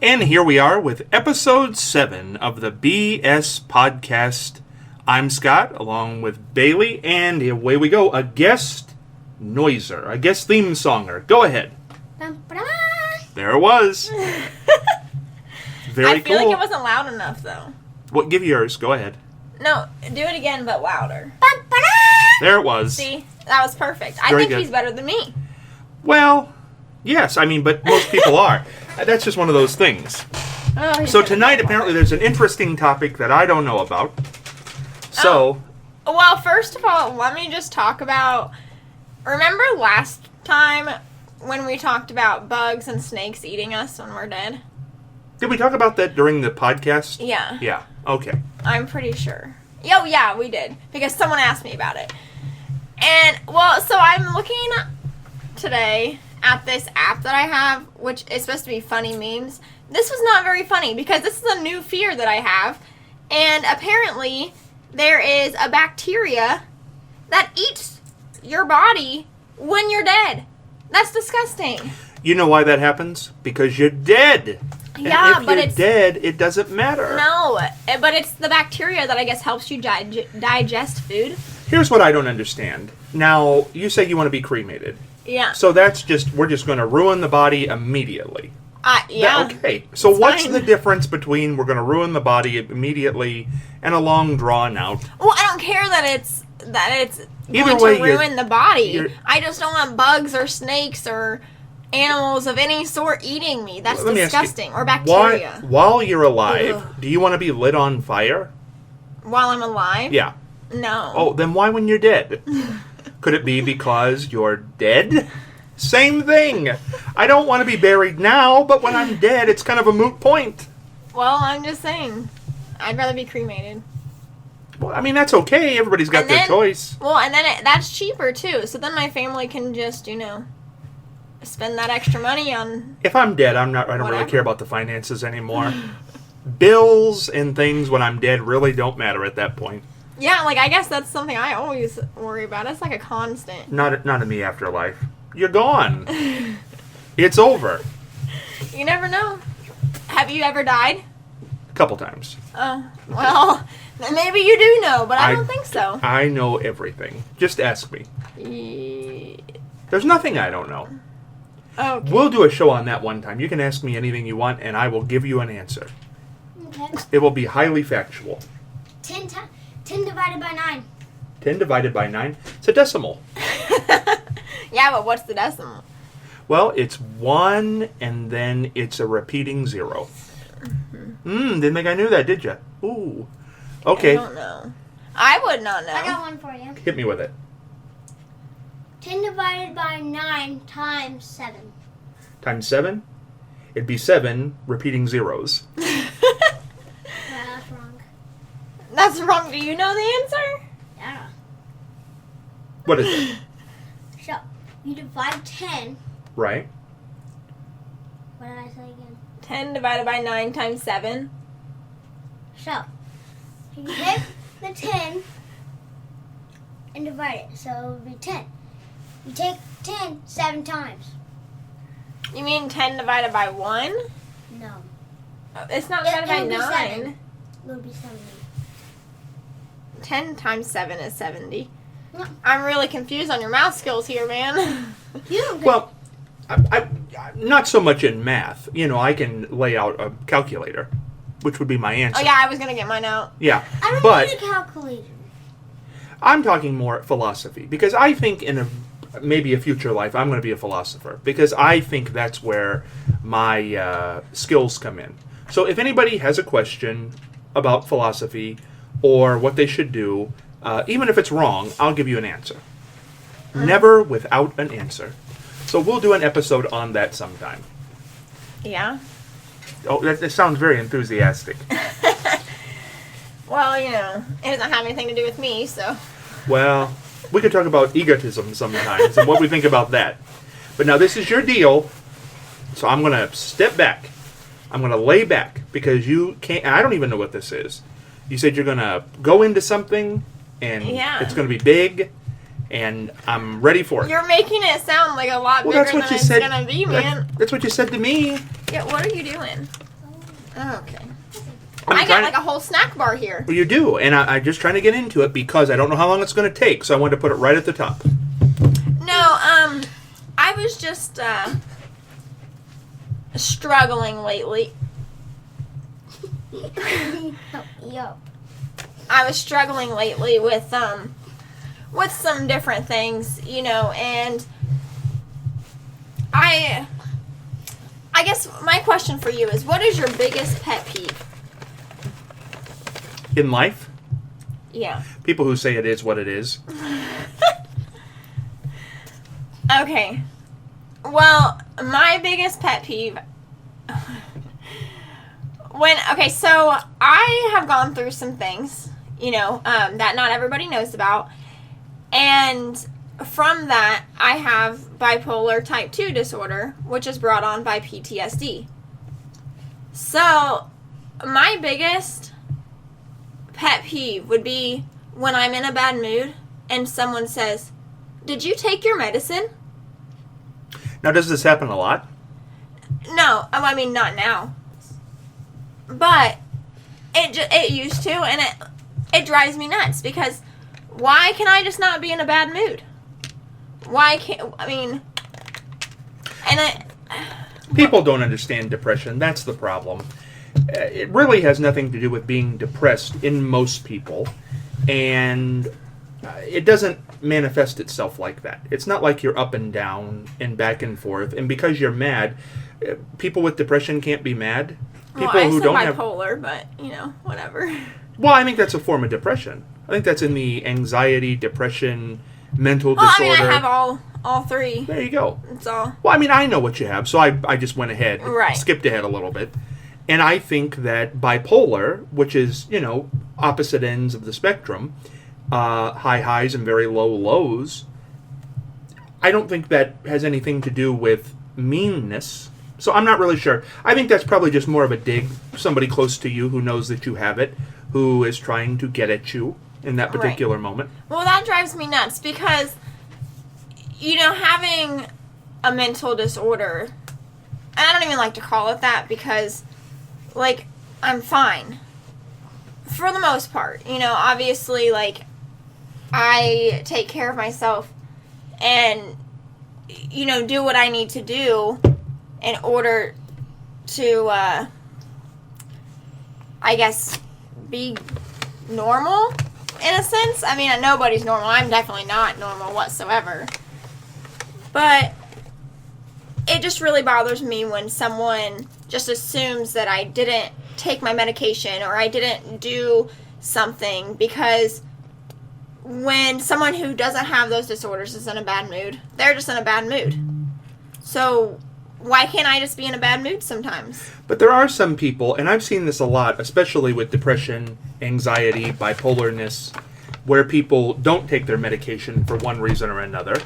And here we are with episode 7 of the BS Podcast. I'm Scott, along with Bailey, and away we go. A guest noiser, a guest theme songer. Go ahead. There it was. Very I feel cool. like it wasn't loud enough, though. What? Give yours. Go ahead. No, do it again, but louder. There it was. See? That was perfect. I Very think good. he's better than me. Well, yes. I mean, but most people are. That's just one of those things. Oh, So tonight, apparently, there's an interesting topic that I don't know about. So, Well, first of all, let me just talk about... Remember last time when we talked about bugs and snakes eating us when we're dead? did we talk about that during the podcast? Yeah. Yeah. Okay. I'm pretty sure. Oh, yeah, we did. Because someone asked me about it. And, well, so I'm looking today at this app that I have, which is supposed to be funny memes. This was not very funny because this is a new fear that I have. And apparently, there is a bacteria that eats your body when you're dead. That's disgusting. You know why that happens? Because you're dead. Yeah, and if but you're it's... dead, it doesn't matter. No, but it's the bacteria that I guess helps you digest food. Here's what I don't understand. Now, you say you want to be cremated. Yeah. So we're just going to ruin the body immediately. Yeah. Okay. So It's what's fine. the difference between we're going to ruin the body immediately and a long drawn out? Well, I don't care that it's Either going way, to ruin the body. you're- I just don't want bugs or snakes or animals of any sort eating me. That's Let me ask you, disgusting. Or bacteria. While you're alive, Ugh. do you want to be lit on fire? While I'm alive? Yeah. No. Oh, then why when you're dead? Could it be because you're dead? Same thing. I don't want to be buried now, but when I'm dead, it's kind of a moot point. Well, I'm just saying. I'd rather be cremated. Well, I mean, that's okay. Everybody's got And their then- choice. Well, and then that's cheaper, too. So then my family can just, spend that extra money on... If I'm dead, I don't really Whatever. care about the finances anymore. Bills and things when I'm dead really don't matter at that point. Yeah, I guess that's something I always worry about. It's like a constant. Not in the afterlife. You're gone. It's over. You never know. Have you ever died? A couple times. Oh, well, then maybe you do know, but I don't think so. I know everything. Just ask me. Ye- There's nothing I don't know. Okay. We'll do a show on that one time. You can ask me anything you want, and I will give you an answer. Okay. It will be highly factual. 10 divided by 9. 10 divided by 9. It's a decimal. Yeah, but what's the decimal? Well, it's 1, and then it's a repeating 0. Didn't think I knew that, did you? Ooh. Okay, I don't know. I would not know. I got one for you. hit me with it. 10 divided by 9 times 7. Times 7? It'd be 7 repeating zeros. That's wrong. That's wrong. Do you know the answer? Yeah. What is it? So, you divide 10. Right? What did I say again? 10 divided by 9 times 7. So, you take the 10 and divide it. So, it would be 10. You take 10 7 times. You mean 10 divided by 1? No. It's not It- divided by it'll be 9. 7. It would be 70. 10 times 7 is 70. Yeah. I'm really confused on your math skills here, man. You don't get Well, I'm not so much in math. I can lay out a calculator, which would be my answer. Oh, yeah, I was going to get mine out. Yeah, I don't but need a calculator. I'm talking more philosophy, because I think in maybe a future life I'm going to be a philosopher, because I think that's where my skills come in. So if anybody has a question about philosophy or what they should do, even if it's wrong, I'll give you an answer. Never without an answer. So we'll do an episode on that sometime. Yeah. Oh, that sounds very enthusiastic. Well, it doesn't have anything to do with me, so. Well, we could talk about egotism sometimes and what we think about that. But now this is your deal, so I'm going to step back. I'm going to lay back, because you can't... I don't even know what this is. You said you're going to go into something, and Yeah. it's going to be big, and I'm ready for it. You're making it sound like a lot Well, bigger that's what than you it's said. gonna be, man. That's what you said to me. Yeah, what are you doing? Okay. I'm I got trying like a whole snack bar here. Well, you do, and I'm just trying to get into it because I don't know how long it's going to take, so I wanted to put it right at the top. No, I was just struggling lately. Yo. I was struggling lately with some different things, you know, and I guess my question for you is, what is your biggest pet peeve? In life, Yeah. people who say it is what it is. Okay. Well, my biggest pet peeve so I have gone through some things, you know, that not everybody knows about. And from that, I have bipolar type 2 disorder, which is brought on by PTSD. So, my biggest pet peeve would be when I'm in a bad mood and someone says, "Did you take your medicine?" Now, does this happen a lot? No, I mean, not now. But it used to, and it drives me nuts because why can I just not be in a bad mood? Why can't, I mean, and People don't understand depression. That's the problem. It really has nothing to do with being depressed in most people, and it doesn't manifest itself like that. It's not like you're up and down and back and forth, and because you're mad, people with depression can't be mad. People well, I who said don't bipolar, but, you know, whatever. Well, I think that's a form of depression. I think that's in the anxiety, depression, mental Well, disorder. I mean, I have all three. There you go. That's all. Well, I mean, I know what you have, so I just went ahead, Right. skipped ahead a little bit. And I think that bipolar, which is, you know, opposite ends of the spectrum, high highs and very low lows, I don't think that has anything to do with meanness. So I'm not really sure. I think that's probably just more of a dig. Somebody close to you who knows that you have it, who is trying to get at you in that particular moment. Well, that drives me nuts because, you know, having a mental disorder, and I don't even like to call it that because, like, I'm fine. For the most part. You know, obviously, like, I take care of myself and, you know, do what I need to do in order to, I guess, be normal, in a sense. I mean, nobody's normal. I'm definitely not normal whatsoever. But it just really bothers me when someone just assumes that I didn't take my medication or I didn't do something, because when someone who doesn't have those disorders is in a bad mood, they're just in a bad mood. So why can't I just be in a bad mood sometimes? But there are some people, and I've seen this a lot, especially with depression, anxiety, bipolarness, where people don't take their medication for one reason or another,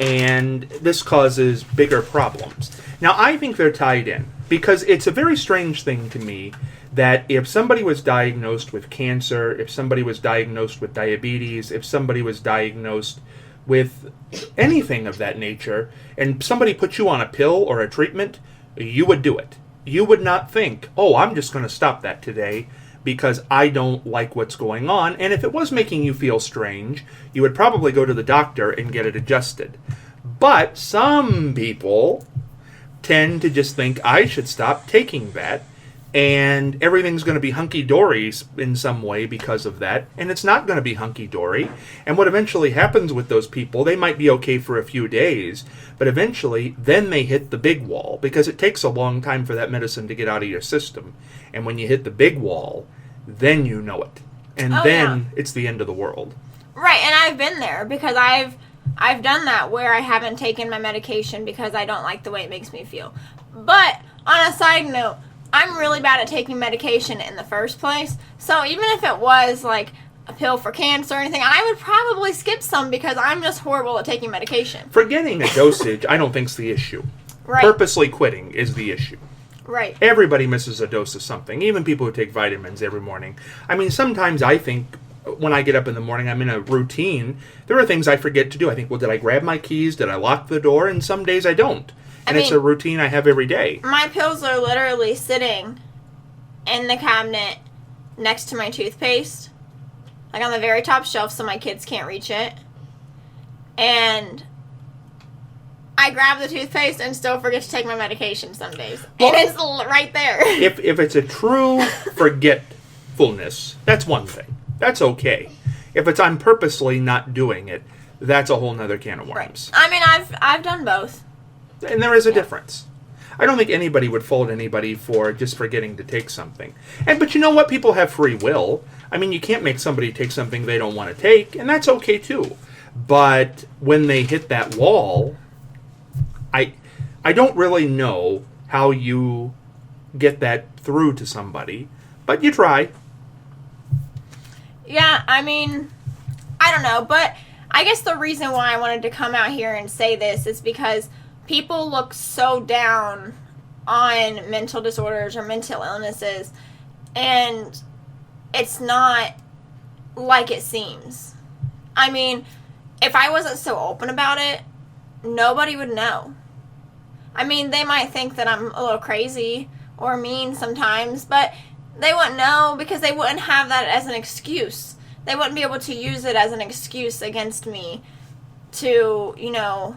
and this causes bigger problems. Now, I think they're tied in, because it's a very strange thing to me that if somebody was diagnosed with cancer, if somebody was diagnosed with diabetes, if somebody was diagnosed with anything of that nature, and somebody put you on a pill or a treatment, you would do it. You would not think, oh, I'm just going to stop that today because I don't like what's going on. And if it was making you feel strange, you would probably go to the doctor and get it adjusted. But some people tend to just think, I should stop taking that, and everything's going to be hunky-dory in some way because of that, and it's not going to be hunky-dory. And what eventually happens with those people, they might be okay for a few days, but eventually then they hit the big wall, because it takes a long time for that medicine to get out of your system. And when you hit the big wall, then you know it. And then it's the end of the world. Right, and I've been there because I've done that where I haven't taken my medication because I don't like the way it makes me feel. But on a side note, I'm really bad at taking medication in the first place. So even if it was like a pill for cancer or anything, I would probably skip some because I'm just horrible at taking medication. Forgetting a dosage, I don't think's the issue. Right. Purposely quitting is the issue. Right. Everybody misses a dose of something, even people who take vitamins every morning. I mean, sometimes I think when I get up in the morning, I'm in a routine. There are things I forget to do. I think, well, did I grab my keys? Did I lock the door? And some days I don't. And it's a routine I have every day. My pills are literally sitting in the cabinet next to my toothpaste, like on the very top shelf so my kids can't reach it. And I grab the toothpaste and still forget to take my medication some days. Well, and it's right there. If it's a true forgetfulness, that's one thing. That's okay. If it's I'm purposely not doing it, that's a whole nother can of worms. I mean, I've done both. And there is a difference. I don't think anybody would fault anybody for just forgetting to take something. But you know what? People have free will. I mean, you can't make somebody take something they don't want to take, and that's okay too. But when they hit that wall, I don't really know how you get that through to somebody, but you try. Yeah, I mean, I don't know, but I guess the reason why I wanted to come out here and say this is because people look so down on mental disorders or mental illnesses, and it's not like it seems. I mean, if I wasn't so open about it, nobody would know. I mean, they might think that I'm a little crazy or mean sometimes, but they wouldn't know because they wouldn't have that as an excuse. They wouldn't be able to use it as an excuse against me to, you know,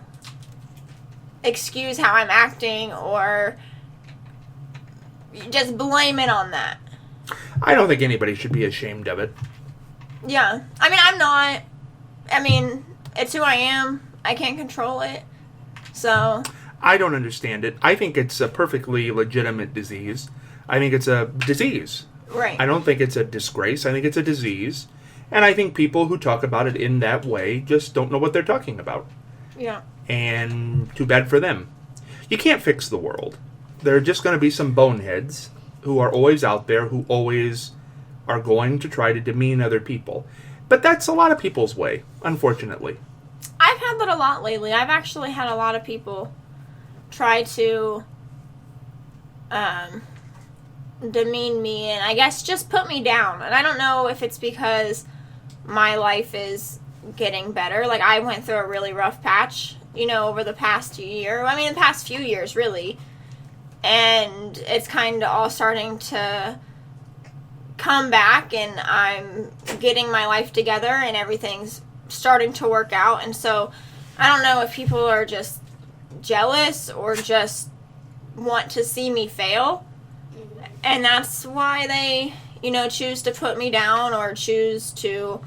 excuse how I'm acting or just blame it on that. I don't think anybody should be ashamed of it. Yeah. I mean, I'm not. I mean, it's who I am. I can't control it. So. I don't understand it. I think it's a perfectly legitimate disease. I think it's a disease. Right. I don't think it's a disgrace. I think it's a disease. And I think people who talk about it in that way just don't know what they're talking about. Yeah. And too bad for them. You can't fix the world. There are just going to be some boneheads who are always out there, who always are going to try to demean other people. But that's a lot of people's way, unfortunately. I've had that a lot lately. I've actually had a lot of people try to demean me and I guess just put me down. And I don't know if it's because my life is getting better. Like, I went through a really rough patch, you know, over the past year. I mean, the past few years, really. And it's kind of all starting to come back, and I'm getting my life together, and everything's starting to work out. And so I don't know if people are just jealous or just want to see me fail. And that's why they, you know, choose to put me down or choose to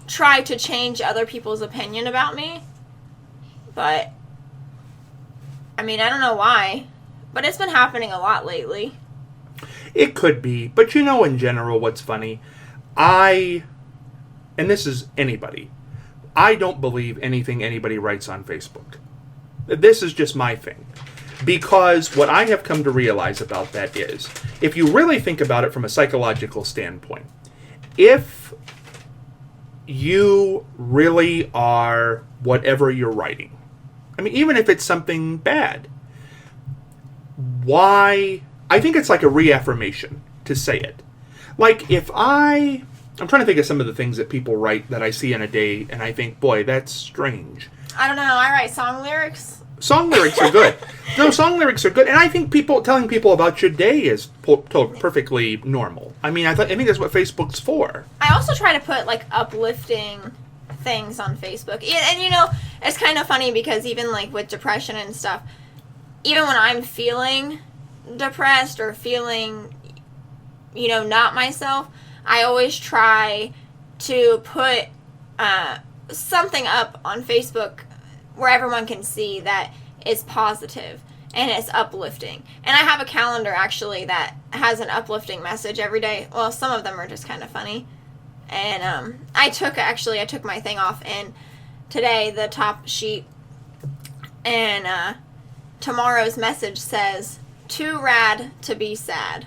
try to change other people's opinion about me. But, I mean, I don't know why, but it's been happening a lot lately. It could be, but you know, in general, what's funny? And this is anybody, I don't believe anything anybody writes on Facebook. This is just my thing. Because what I have come to realize about that is, if you really think about it from a psychological standpoint, if you really are whatever you're writing, I mean, even if it's something bad, why? I think it's like a reaffirmation to say it. Like, if I'm trying to think of some of the things that people write that I see in a day, and I think, boy, that's strange. I don't know. I write song lyrics. Song lyrics are good. No, song lyrics are good, and I think telling people about your day is perfectly normal. I mean, I think that's what Facebook's for. I also try to put like uplifting things on Facebook, and you know, it's kind of funny because even like with depression and stuff, even when I'm feeling depressed or feeling, you know, not myself, I always try to put something up on Facebook where everyone can see that is positive and it's uplifting. And I have a calendar actually that has an uplifting message every day. Well, some of them are just kind of funny. And I took my thing off, and today the top sheet and tomorrow's message says, "Too rad to be sad."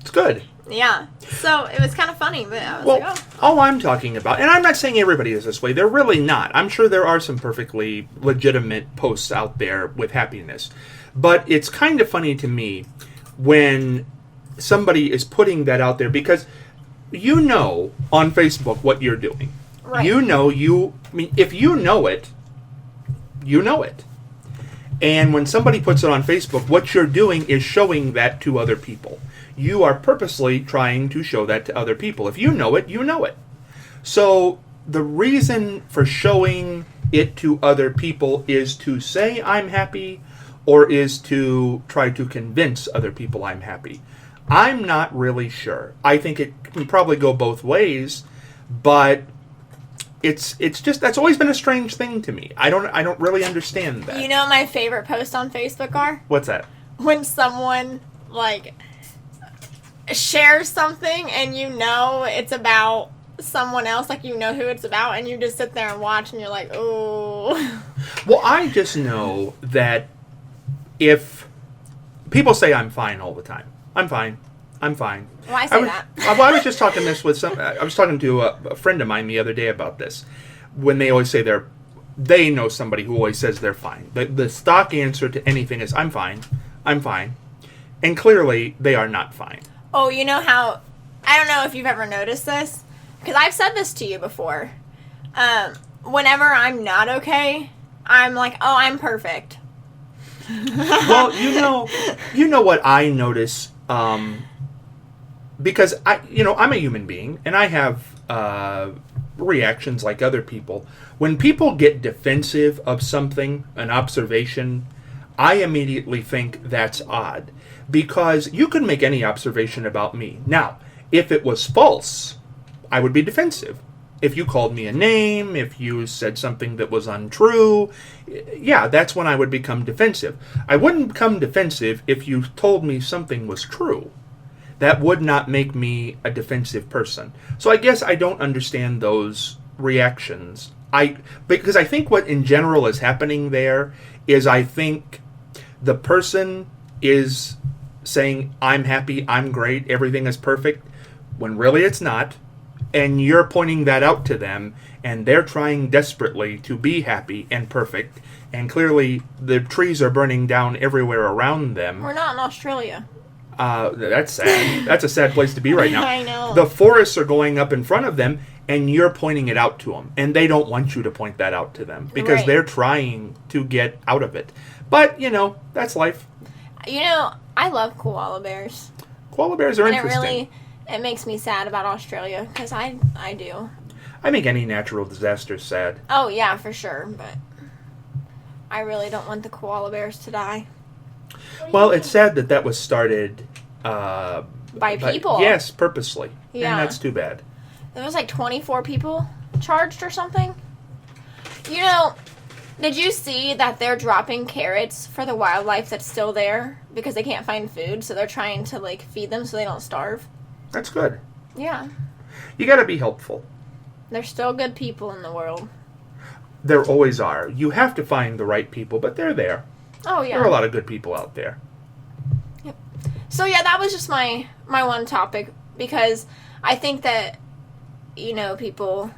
It's good. Yeah. So it was kind of funny, but I was Well, like, oh. all I'm talking about, and I'm not saying everybody is this way, they're really not. I'm sure there are some perfectly legitimate posts out there with happiness. But it's kind of funny to me when somebody is putting that out there, because you know on Facebook what you're doing. Right. You know, if you know it, you know it. And when somebody puts it on Facebook, what you're doing is showing that to other people. you are purposely trying to show that to other people. If you know it, you know it. So the reason for showing it to other people is to say I'm happy, or is to try to convince other people I'm happy. I'm not really sure. I think it can probably go both ways, but it's just, that's always been a strange thing to me. I don't really understand that. You know what my favorite posts on Facebook are? What's that? When someone, like, shares something and you know it's about someone else, like you know who it's about, and you just sit there and watch and you're like, oh. Well, I just know that if people say I'm fine all the time, I'm fine. Well, I say that. I was just talking this with I was talking to a friend of mine the other day about this. When they always say they know somebody who always says they're fine. The stock answer to anything is I'm fine. And clearly they are not fine. Oh, you know how, I don't know if you've ever noticed this, because I've said this to you before. Whenever I'm not okay, I'm like, oh, I'm perfect. Well, you know what I notice, because I'm a human being and I have reactions like other people. When people get defensive of something, an observation, I immediately think that's odd, because you could make any observation about me. Now, if it was false, I would be defensive. If you called me a name, if you said something that was untrue, yeah, that's when I would become defensive. I wouldn't become defensive if you told me something was true. That would not make me a defensive person. So I guess I don't understand those reactions. Because I think what in general is happening there is, I think the person is saying, I'm happy, I'm great, everything is perfect, when really it's not. And you're pointing that out to them, and they're trying desperately to be happy and perfect. And clearly the trees are burning down everywhere around them. We're not in Australia. That's sad. That's a sad place to be right now. I know. The forests are going up in front of them, and you're pointing it out to them. And they don't want you to point that out to them, because Right. they're trying to get out of it. But, that's life. I love koala bears. Koala bears are And interesting. it makes me sad about Australia, because I do. I make any natural disaster sad. Oh, yeah, for sure, but I really don't want the koala bears to die. Well, it's sad that was started By people. Yes, purposely. Yeah. And that's too bad. There was like 24 people charged or something. Did you see that they're dropping carrots for the wildlife that's still there because they can't find food, so they're trying to feed them so they don't starve? That's good. Yeah. You got to be helpful. There's still good people in the world. There always are. You have to find the right people, but they're there. Oh, yeah. There are a lot of good people out there. So, yeah, that was just my one topic, because I think that, people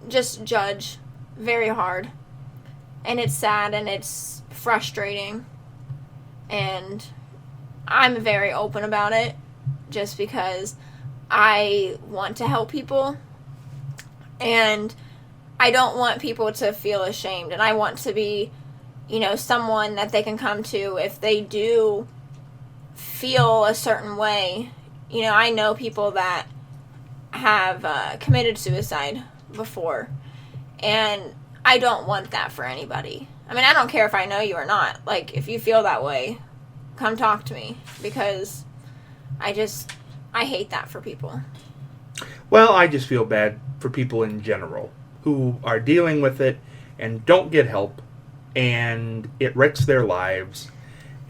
just judge very hard. And it's sad and it's frustrating. And I'm very open about it, just because I want to help people. And I don't want people to feel ashamed. And I want to be, someone that they can come to if they do feel a certain way. I know people that have committed suicide before, and I don't want that for anybody. I mean, I don't care if I know you or not. If you feel that way, come talk to me, because I hate that for people. Well, I just feel bad for people in general who are dealing with it and don't get help, and it wrecks their lives.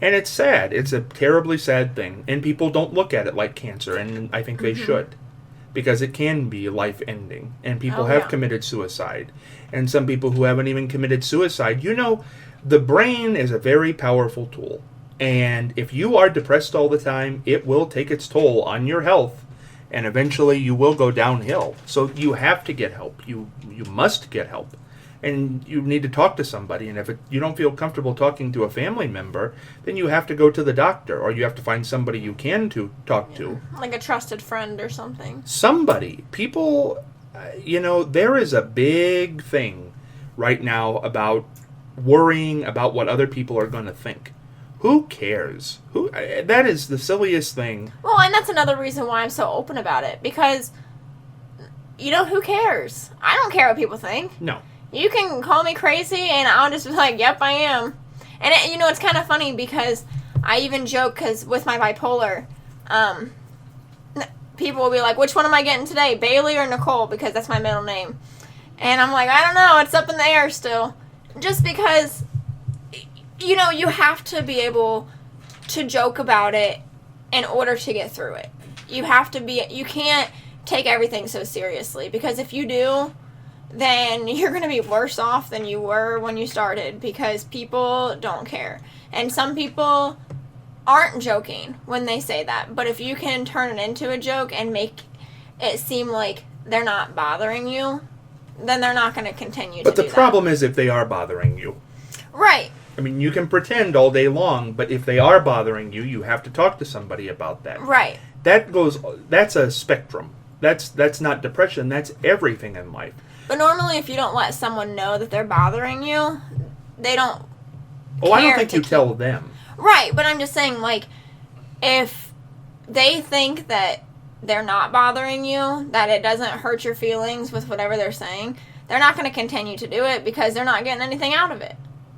And it's sad. It's a terribly sad thing. And people don't look at it like cancer, and I think they should. Because it can be life-ending. And people have committed suicide. And some people who haven't even committed suicide. The brain is a very powerful tool. And if you are depressed all the time, it will take its toll on your health. And eventually you will go downhill. So you have to get help. You must get help. And you need to talk to somebody. And if you don't feel comfortable talking to a family member, then you have to go to the doctor, or you have to find somebody you can talk to. Like a trusted friend or something. Somebody. People, there is a big thing right now about worrying about what other people are going to think. Who cares? That is the silliest thing. Well, and that's another reason why I'm so open about it, because, who cares? I don't care what people think. No. You can call me crazy, and I'll just be like, yep, I am. And, it's kind of funny, because I even joke, because with my bipolar, people will be like, which one am I getting today, Bailey or Nicole? Because that's my middle name. And I'm like, I don't know, it's up in the air still. Just because, you have to be able to joke about it in order to get through it. You can't take everything so seriously, because if you do, then you're going to be worse off than you were when you started, because people don't care. And some people aren't joking when they say that, but if you can turn it into a joke and make it seem like they're not bothering you, then they're not going to continue to do that. But the problem is if they are bothering you. Right. I mean, you can pretend all day long, but if they are bothering you, you have to talk to somebody about that. Right. That's a spectrum. That's not depression, that's everything in life. But normally if you don't let someone know that they're bothering you, they don't I don't care think to you tell them. Right, but I'm just saying, like, if they think that they're not bothering you, that it doesn't hurt your feelings with whatever they're saying, they're not going to continue to do it because they're not getting anything out of it.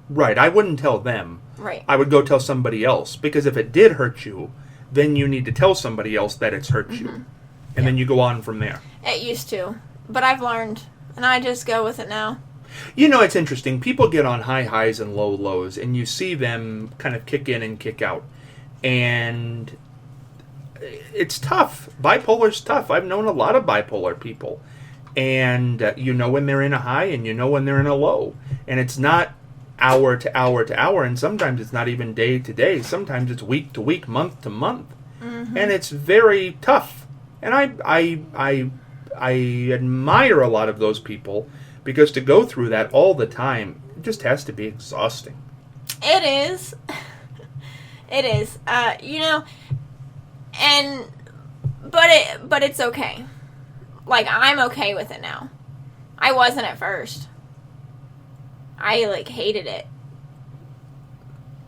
Right, I wouldn't tell them. Right. I would go tell somebody else, because if it did hurt you, then you need to tell somebody else that it's hurt you. And then you go on from there. It used to, but I've learned, and I just go with it now. It's interesting. People get on high highs and low lows, and you see them kind of kick in and kick out. And it's tough. Bipolar's tough. I've known a lot of bipolar people. And when they're in a high, and when they're in a low. And it's not hour to hour to hour, and sometimes it's not even day to day. Sometimes it's week to week, month to month. And it's very tough. And I admire a lot of those people, because to go through that all the time, it just has to be exhausting. It is. It is. But it's okay. Like, I'm okay with it now. I wasn't at first. I, hated it.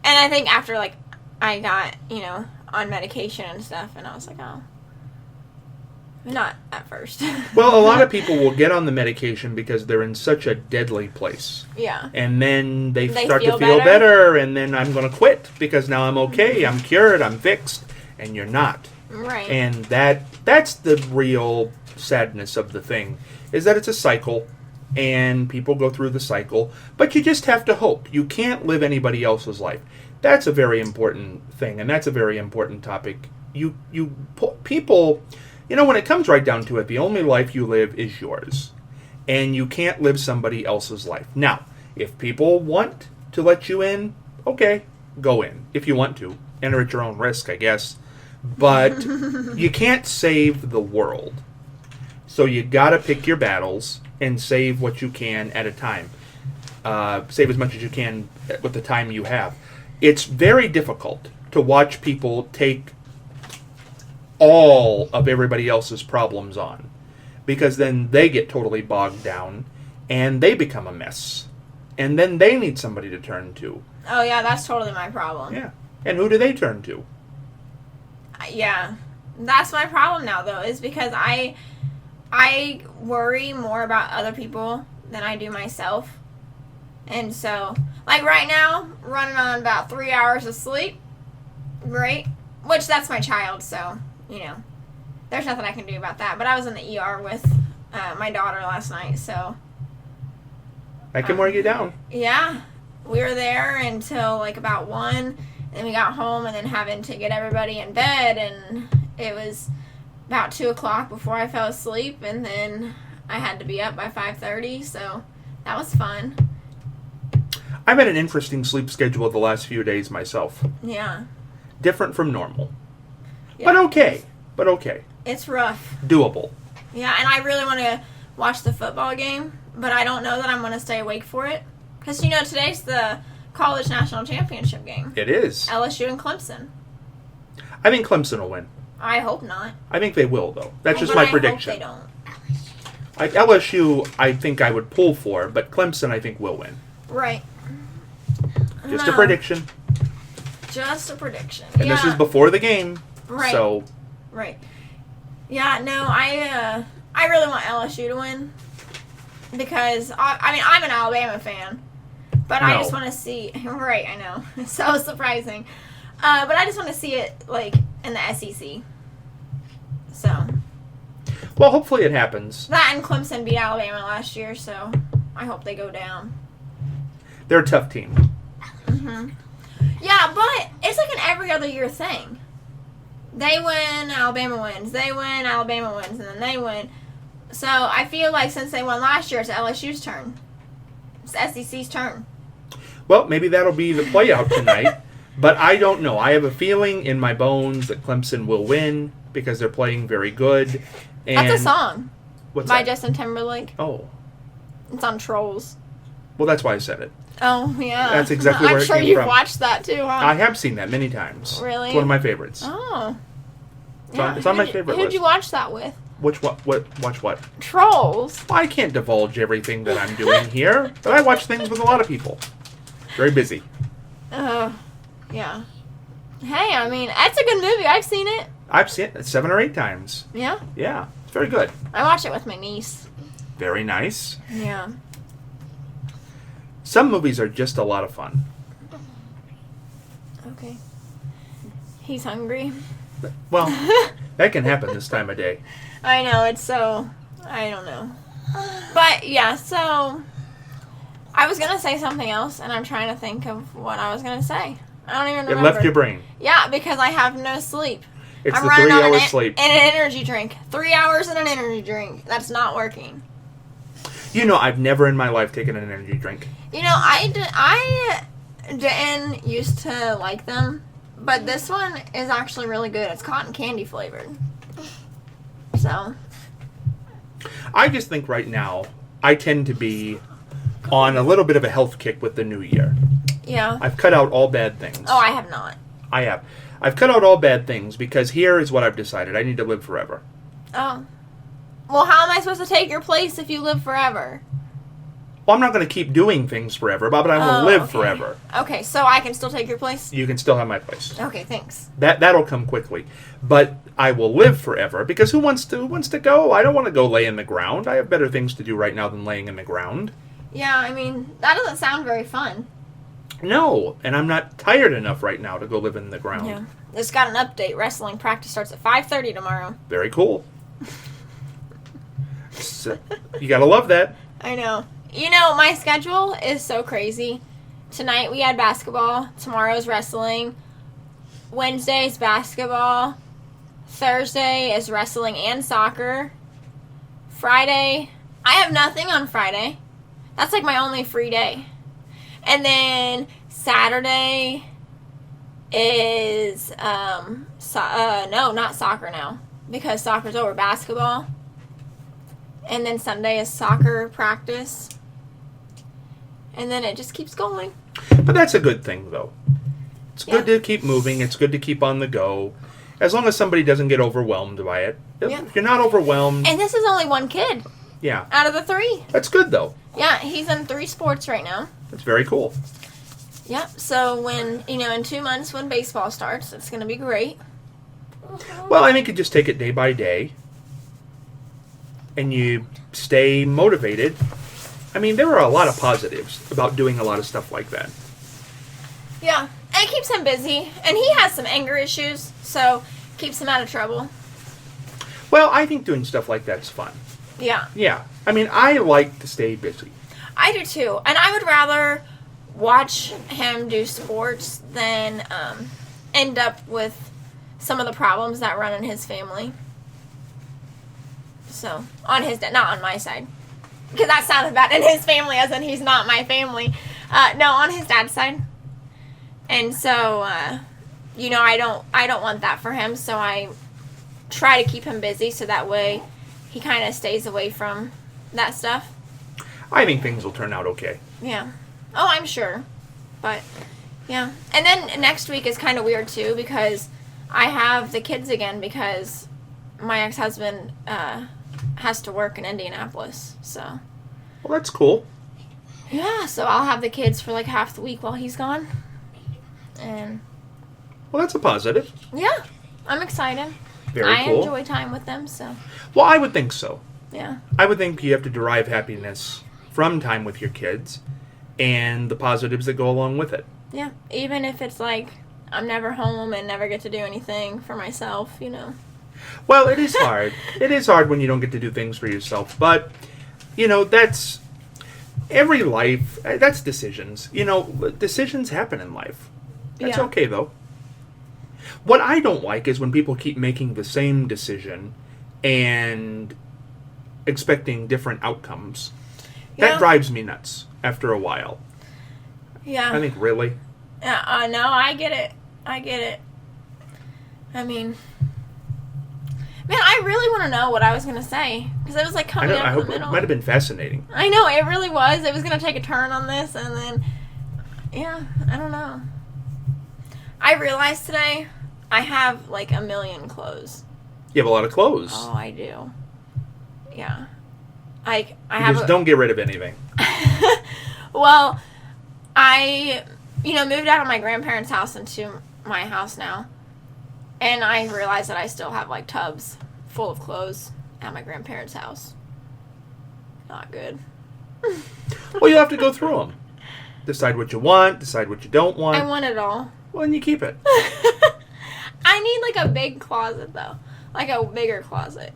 And I think after, I got, on medication and stuff, and I was like, oh. Not at first. Well, a lot of people will get on the medication because they're in such a deadly place. Yeah. And then they start feel to feel better? better, and then I'm going to quit because now I'm okay, I'm cured, I'm fixed, and you're not. Right. And that's the real sadness of the thing, is that it's a cycle, and people go through the cycle, but you just have to hope. You can't live anybody else's life. That's a very important thing, and that's a very important topic. People... when it comes right down to it, the only life you live is yours. And you can't live somebody else's life. Now, if people want to let you in, okay, go in. If you want to. Enter at your own risk, I guess. But you can't save the world. So you gotta pick your battles and save what you can at a time. Save as much as you can with the time you have. It's very difficult to watch people take all of everybody else's problems on, because then they get totally bogged down and they become a mess, and then they need somebody to turn to. Oh yeah, that's totally my problem. Yeah. And who do they turn to? Yeah, that's my problem now, though, is because I worry more about other people than I do myself. And so, right now, running on about 3 hours of sleep. Great. Which, that's my child, so there's nothing I can do about that. But I was in the ER with my daughter last night, so. That can wear you down. Yeah. We were there until about 1, then we got home, and then having to get everybody in bed, and it was about 2 o'clock before I fell asleep, and then I had to be up by 5:30, so that was fun. I've had an interesting sleep schedule the last few days myself. Yeah. Different from normal. Yeah. But okay. It's rough. Doable. Yeah, and I really want to watch the football game, but I don't know that I'm going to stay awake for it. Because, today's the college national championship game. It is. LSU and Clemson. I think Clemson will win. I hope not. I think they will, though. That's just But my I prediction. hope they don't. LSU, I think I would pull for, but Clemson, I think, will win. Right. Just a prediction. Just a prediction. And this is before the game. Right. So, Right. Yeah, no, I really want LSU to win because I mean I'm an Alabama fan, but I No. just want to see. Right, I know, so surprising, but I just want to see it like in the SEC. So well, hopefully it happens. that and Clemson beat Alabama last year, so I hope they go down. They're a tough team. Hmm. Yeah, but it's like an every other year thing. They win, Alabama wins. They win, Alabama wins, and then they win. So I feel like since they won last year, it's LSU's turn. It's SEC's turn. Well, maybe that'll be the play out tonight. But I don't know. I have a feeling in my bones that Clemson will win because they're playing very good. And That's a song What's by that? Justin Timberlake. Oh. It's on Trolls. Well, that's why I said it. Oh, yeah. That's exactly where I'm it sure came you've from. watched that too, huh? I have seen that many times. Really? It's one of my favorites. Oh. It's on my favorite Who'd list. you watch that with? Watch what? Trolls. Well, I can't divulge everything that I'm doing here, but I watch things with a lot of people. Very busy. Yeah. Hey, I mean, that's a good movie. I've seen it. I've seen it 7 or 8 times. Yeah. Yeah, it's very good. I watched it with my niece. Very nice. Yeah. Some movies are just a lot of fun. Okay. He's hungry. Well, that can happen this time of day. I know, it's so... I don't know. But, yeah, so... I was going to say something else, and I'm trying to think of what I was going to say. I don't even It remember. left your brain. Yeah, because I have no sleep. It's I'm the running 3 on hours sleep. and an energy drink. 3 hours and an energy drink. That's not working. You know, I've never in my life taken an energy drink. You know, I didn't used to like them, but this one is actually really good. It's cotton candy flavored. So, I just think right now, I tend to be on a little bit of a health kick with the new year. yeah. I've cut out all bad things. Oh, I have not. I have. I've cut out all bad things because here is what I've decided. I need to live forever. Oh. Well, how am I supposed to take your place if you live forever? Well, I'm not going to keep doing things forever, but I will live okay. forever. Okay, so I can still take your place? You can still have my place. Okay, thanks. That'll come quickly. But I will live forever because who wants to go? I don't want to go lay in the ground. I have better things to do right now than laying in the ground. Yeah, I mean, that doesn't sound very fun. No, and I'm not tired enough right now to go live in the ground. Yeah. Just got an update. Wrestling practice starts at 5:30 tomorrow. Very cool. So, you gotta love that. I know. You know, my schedule is so crazy. Tonight we had basketball. Tomorrow's wrestling. Wednesday's basketball. Thursday is wrestling and soccer. Friday, I have nothing on Friday. That's like my only free day. And then Saturday is no, not soccer now because soccer's over. Basketball. And then Sunday is soccer practice. And then it just keeps going. But that's a good thing, though. It's good to keep moving. It's good to keep on the go. As long as somebody doesn't get overwhelmed by it. Yeah. If you're not overwhelmed, And this is only one kid yeah. out of the 3. That's good, though. Yeah, he's in 3 sports right now. That's very cool. Yep. So when, in 2 months when baseball starts, it's going to be great. Well, I think you just take it day by day. And you stay motivated. I mean, there are a lot of positives about doing a lot of stuff like that. Yeah. And it keeps him busy. And he has some anger issues, so keeps him out of trouble. Well, I think doing stuff like that's fun. Yeah. Yeah. I mean, I like to stay busy. I do too. And I would rather watch him do sports than end up with some of the problems that run in his family. So, on his dad, not on my side. Because that sounded bad. In his family, as in he's not my family. No, on his dad's side. And so, I don't want that for him. So I try to keep him busy so that way he kind of stays away from that stuff. I think things will turn out okay. Yeah. Oh, I'm sure. But, yeah. And then next week is kind of weird, too, because I have the kids again because my ex-husband has to work in Indianapolis. So, Well, that's cool. yeah. So I'll have the kids for like half the week while he's gone. And Well, that's a positive. Yeah, I'm excited. Very I cool. enjoy time with them, so Well, I would think so. yeah. I would think you have to derive happiness from time with your kids and the positives that go along with it. Yeah, even if it's like I'm never home and never get to do anything for myself, you know. Well, it is hard. It is hard when you don't get to do things for yourself. But, that's every life, that's decisions. Decisions happen in life. That's Yeah. okay, though. What I don't like is when people keep making the same decision and expecting different outcomes. That Yeah. drives me nuts after a while. Yeah. I think, really? No, I get it. I get it. I mean, man, I really want to know what I was going to say. Because it was like I coming up in hope the it middle. might have been fascinating. I know, it really was. It was going to take a turn on this, and then, yeah, I don't know. I realized today I have like a million clothes. You have a lot of clothes. Oh, I do. Yeah. I You have just don't get rid of anything. Well, I, moved out of my grandparents' house into my house now. And I realized that I still have, like, tubs full of clothes at my grandparents' house. Not good. Well, you'll have to go through them. Decide what you want, decide what you don't want. I want it all. Well, then you keep it. I need, like, a big closet, though. Like, a bigger closet.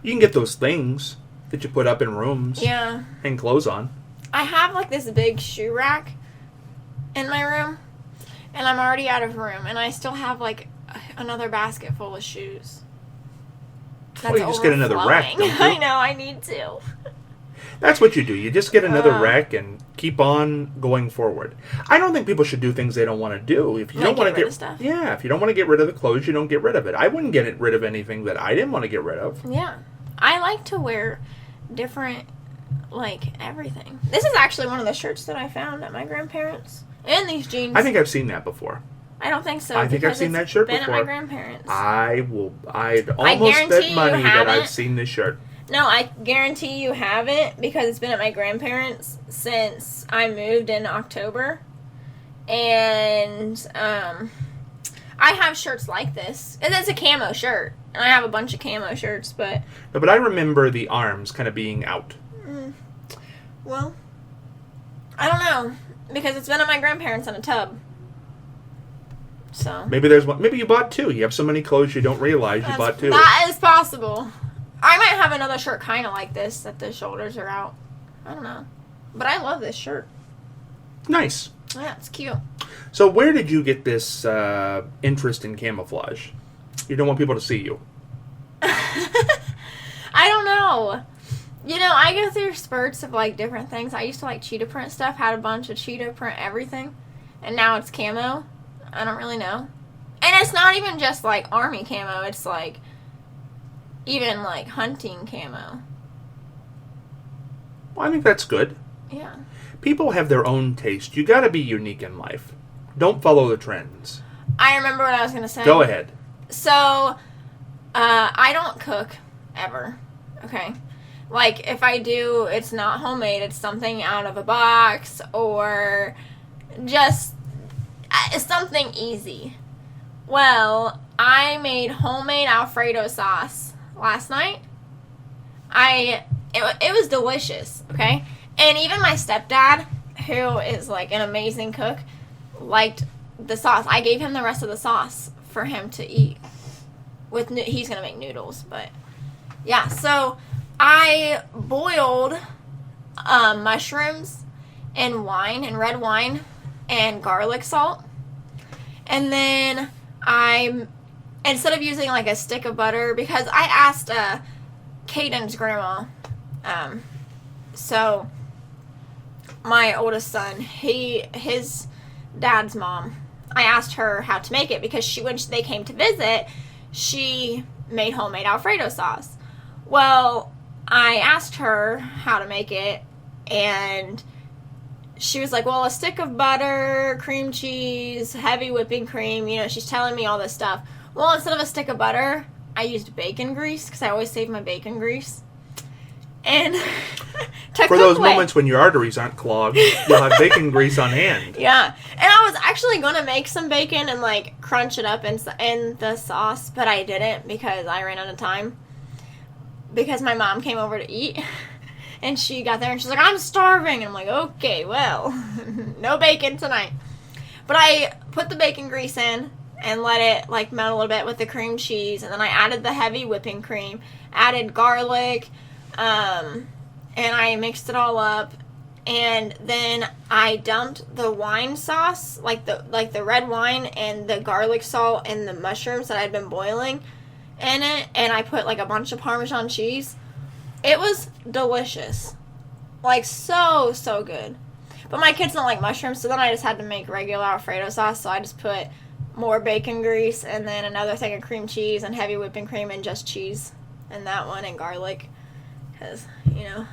You can get those things that you put up in rooms. Yeah. Hang clothes on. I have, like, this big shoe rack in my room. And I'm already out of room. And I still have, like, another basket full of shoes. Well, you just get another rack, overflowing. don't you? I know, I need to. That's what you do. You just get another rack and keep on going forward. I don't think people should do things they don't want to do. If you Like don't want get to rid of stuff. Yeah, if you don't want to get rid of the clothes, you don't get rid of it. I wouldn't get rid of anything that I didn't want to get rid of. Yeah. I like to wear different, like, everything. This is actually one of the shirts that I found at my grandparents'. And these jeans. I think I've seen that before. I don't think so. I think I've because seen it's that shirt been before. at my grandparents'. I'd almost guarantee bet you money that I've haven't. seen this shirt. No, I guarantee you haven't because it's been at my grandparents' since I moved in October. And I have shirts like this. And it's a camo shirt. And I have a bunch of camo shirts, but... No, but I remember the arms kind of being out. Well, I don't know. Because it's been at my grandparents' in a tub. So... Maybe there's one. Maybe you bought two. You have so many clothes you don't realize you bought two. That is possible. I might have another shirt kind of like this that the shoulders are out. I don't know. But I love this shirt. Nice. Yeah, it's cute. So where did you get this interest in camouflage? You don't want people to see you. I don't know. I go through spurts of like different things. I used to like cheetah print stuff, had a bunch of cheetah print everything. And now it's camo. I don't really know. And it's not even just like army camo. It's like even like hunting camo. Well, I think that's good. Yeah. People have their own taste. You got to be unique in life. Don't follow the trends. I remember what I was going to say. Go ahead. So, I don't cook ever. Okay? Like, if I do, it's not homemade. It's something out of a box or just something easy. Well, I made homemade Alfredo sauce last night. It was delicious, okay? And even my stepdad, who is like an amazing cook, liked the sauce. I gave him the rest of the sauce for him to eat. He's gonna make noodles, but yeah. So I boiled mushrooms in wine, and red wine, and garlic salt, and then instead of using like a stick of butter, because I asked Caden's grandma, so my oldest son, his dad's mom, I asked her how to make it because when they came to visit, she made homemade Alfredo sauce. Well, I asked her how to make it, and she was like, well, a stick of butter, cream cheese, heavy whipping cream, she's telling me all this stuff. Well, instead of a stick of butter, I used bacon grease because I always save my bacon grease. And to For cook those with. moments when your arteries aren't clogged, you'll have bacon grease on hand. Yeah, and I was actually gonna make some bacon and like crunch it up in the sauce, but I didn't because I ran out of time. Because my mom came over to eat, and she got there and she's like, "I'm starving," and I'm like, "Okay, well, no bacon tonight." But I put the bacon grease in and let it like melt a little bit with the cream cheese, and then I added the heavy whipping cream, added garlic, and I mixed it all up. And then I dumped the wine sauce, like the red wine and the garlic salt and the mushrooms that I'd been boiling in it, and I put like a bunch of Parmesan cheese. It was delicious. Like so good. But my kids don't like mushrooms, so then I just had to make regular Alfredo sauce, so I just put more bacon grease and then another thing of cream cheese and heavy whipping cream and just cheese and that one and garlic. Because,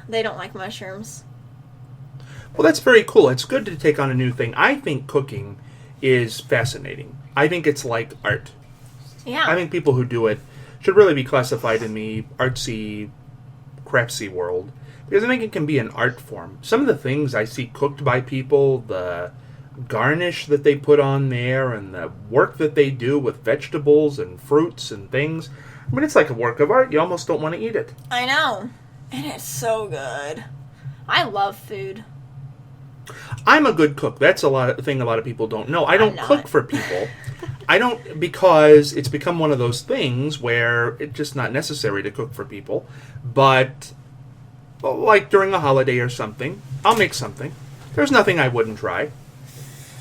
they don't like mushrooms. Well, that's very cool. It's good to take on a new thing. I think cooking is fascinating. I think it's like art. Yeah. I think people who do it should really be classified in the artsy, craftsy world. Because I think it can be an art form. Some of the things I see cooked by people, the garnish that they put on there, and the work that they do with vegetables and fruits and things. I mean, it's like a work of art. You almost don't want to eat it. I know. And it's so good. I love food. I'm a good cook. That's a thing a lot of people don't know. I don't not. cook for people. I don't, because it's become one of those things where it's just not necessary to cook for people. But like during a holiday or something, I'll make something. There's nothing I wouldn't try.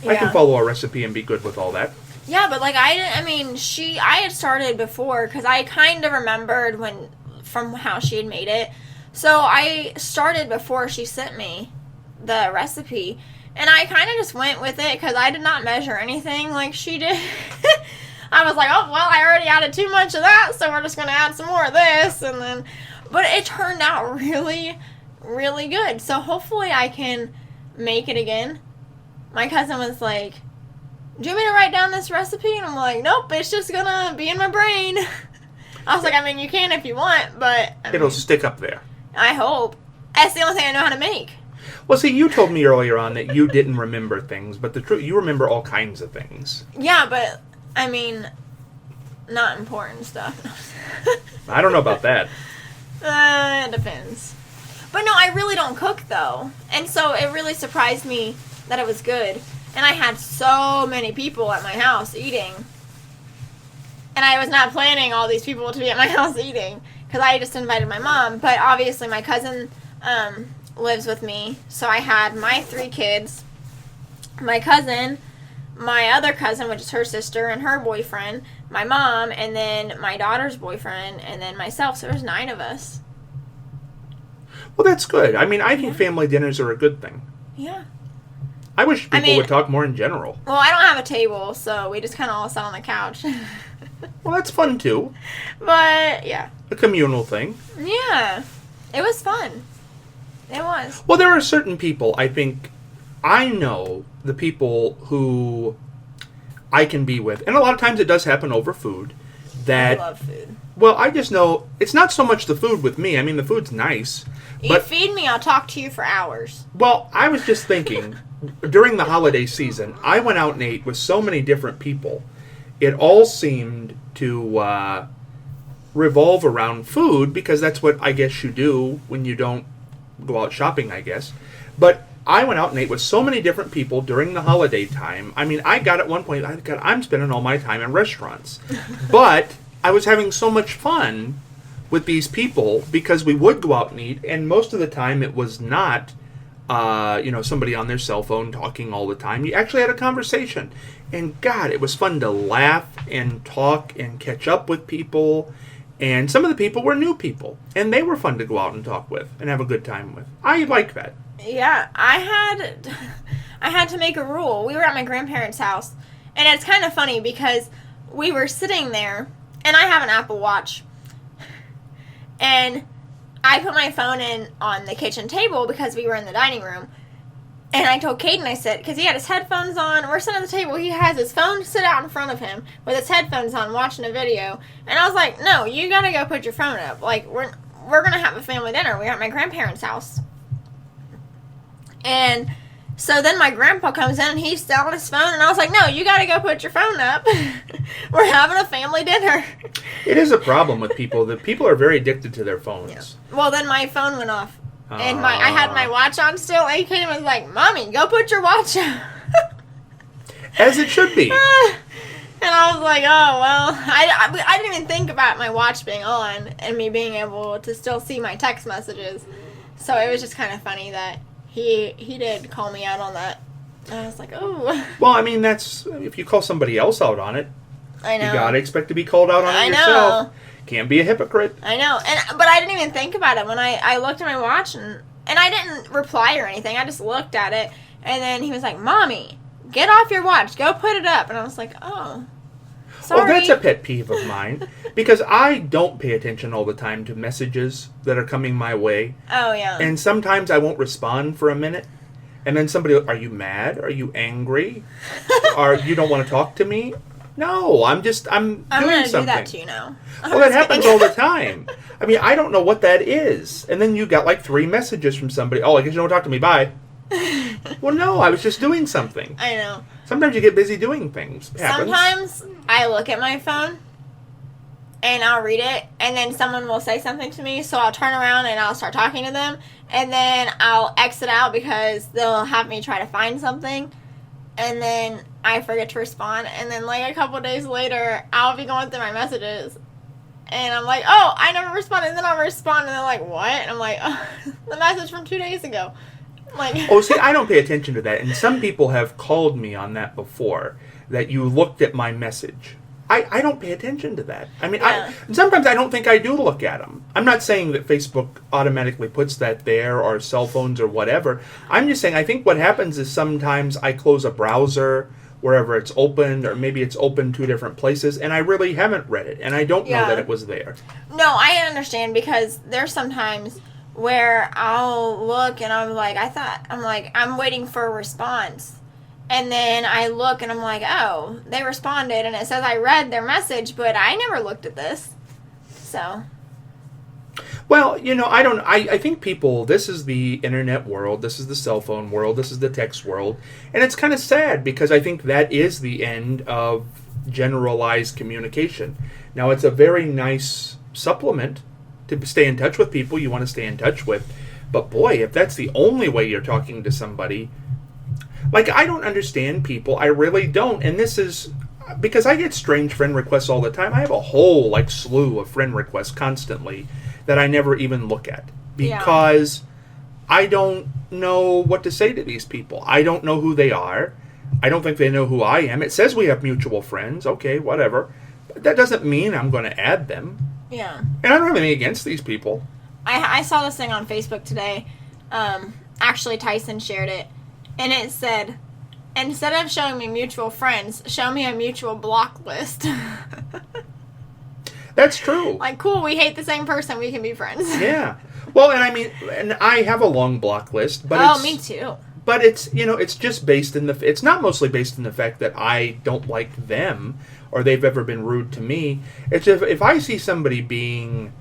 I can follow a recipe and be good with all that. Yeah, but like I had started before because I kind of remembered from how she had made it. So I started before she sent me the recipe, and I kind of just went with it because I did not measure anything like she did. I was like, oh, well, I already added too much of that, so we're just going to add some more of this, but it turned out really, really good. So hopefully I can make it again. My cousin was like, do you want me to write down this recipe? And I'm like, nope, it's just going to be in my brain. I was like, I mean, you can if you want, but It'll stick up there. I hope. That's the only thing I know how to make. Well, see, you told me earlier on that you didn't remember things, but the truth, you remember all kinds of things. Yeah, but, I mean, not important stuff. I don't know about that. It depends. But no, I really don't cook, though. And so it really surprised me that it was good. And I had so many people at my house eating. And I was not planning all these people to be at my house eating. Because I just invited my mom. But obviously my cousin lives with me. So I had my 3 kids. My cousin, my other cousin, which is her sister, and her boyfriend. My mom, and then my daughter's boyfriend, and then myself. So there's 9 of us. Well, that's good. I mean, I think family dinners are a good thing. Yeah. I wish people would talk more in general. Well, I don't have a table, so we just kind of all sat on the couch. Well, that's fun, too. But, yeah. A communal thing. Yeah. It was fun. It was. Well, there are certain people, I think, I know the people who I can be with, and a lot of times it does happen over food, that... I love food. Well, I just know, it's not so much the food with me. I mean, the food's nice. You feed me, I'll talk to you for hours. Well, I was just thinking, during the holiday season, I went out and ate with so many different people. It all seemed to revolve around food, because that's what I guess you do when you don't go out shopping, I guess. But I went out and ate with so many different people during the holiday time. I mean, I got at one point, I'm spending all my time in restaurants. But I was having so much fun with these people because we would go out and eat, and most of the time it was not somebody on their cell phone talking all the time. You actually had a conversation. And God, it was fun to laugh and talk and catch up with people. And some of the people were new people. And they were fun to go out and talk with and have a good time with. I like that. Yeah, I had to make a rule. We were at my grandparents' house. And it's kind of funny because we were sitting there, and I have an Apple Watch. And I put my phone in on the kitchen table because we were in the dining room. And I told Caden, I said, because he had his headphones on, we're sitting at the table, he has his phone sit out in front of him with his headphones on watching a video. And I was like, no, you gotta go put your phone up. Like, we're we're gonna have a family dinner. We're at my grandparents' house, and so then my grandpa comes in and he's still on his phone, and I was like, no, you gotta go put your phone up. We're having a family dinner. It is a problem with people that people are very addicted to their phones. Yeah. Well, then my phone went off, and I had my watch on still, and he came and was like, Mommy, go put your watch on. As it should be. And I was like, oh, well, I didn't even think about my watch being on and me being able to still see my text messages. So it was just kind of funny that he did call me out on that. And I was like, oh. Well, I mean, that's, if you call somebody else out on it, I know. you gotta expect to be called out on it yourself. Can't be a hypocrite. I know. But I didn't even think about it when I looked at my watch, and I didn't reply or anything. I just looked at it, and then he was like, Mommy, get off your watch. Go put it up. And I was like, oh, sorry. Well, that's a pet peeve of mine because I don't pay attention all the time to messages that are coming my way. Oh, yeah. And sometimes I won't respond for a minute. And then somebody, are you mad? Are you angry? Or you don't want to talk to me? No, I'm doing something. I'm going to do that to you now. Well, that happens all the time. I mean, I don't know what that is. And then you got like 3 messages from somebody. Oh, I guess you don't talk to me. Bye. Well, no, I was just doing something. I know. Sometimes you get busy doing things. It happens. Sometimes I look at my phone and I'll read it, and then someone will say something to me, so I'll turn around and I'll start talking to them, and then I'll exit out because they'll have me try to find something, and then I forget to respond, and then like a couple days later, I'll be going through my messages, and I'm like, oh, I never responded, and then I'll respond, and they're like, what? And I'm like, oh, the message from 2 days ago. Like, oh, see, I don't pay attention to that, and some people have called me on that before, that you looked at my message. I don't pay attention to that. I mean, Yeah. and sometimes I don't think I do look at them. I'm not saying that Facebook automatically puts that there, or cell phones or whatever. I'm just saying I think what happens is sometimes I close a browser wherever it's opened, or maybe it's open 2 different places, and I really haven't read it, and I don't know Yeah. that it was there. no, I understand, because there's sometimes where I'll look and I'm like, I'm waiting for a response. And then I look and I'm like, oh, they responded and it says I read their message, but I never looked at this. So. Well, you know, I think people, this is the internet world, this is the cell phone world, this is the text world, and it's kind of sad because I think that is the end of generalized communication. Now, it's a very nice supplement to stay in touch with people you want to stay in touch with, but boy, if that's the only way you're talking to somebody, like, I don't understand people, I really don't, and this is because I get strange friend requests all the time. I have a whole, like, slew of friend requests constantly that I never even look at because I don't know what to say to these people. I don't know who they are. I don't think they know who I am. It says we have mutual friends. Okay, whatever. But that doesn't mean I'm going to add them. Yeah. And I don't have anything against these people. I saw this thing on Facebook today. Actually, Tyson shared it. And it said, instead of showing me mutual friends, show me a mutual block list. That's true. Like, cool, we hate the same person, we can be friends. Yeah. Well, and I mean, and I have a long block list, but Oh, me too. But it's, you know, it's just based in it's not mostly based in the fact that I don't like them or they've ever been rude to me. It's if I see somebody being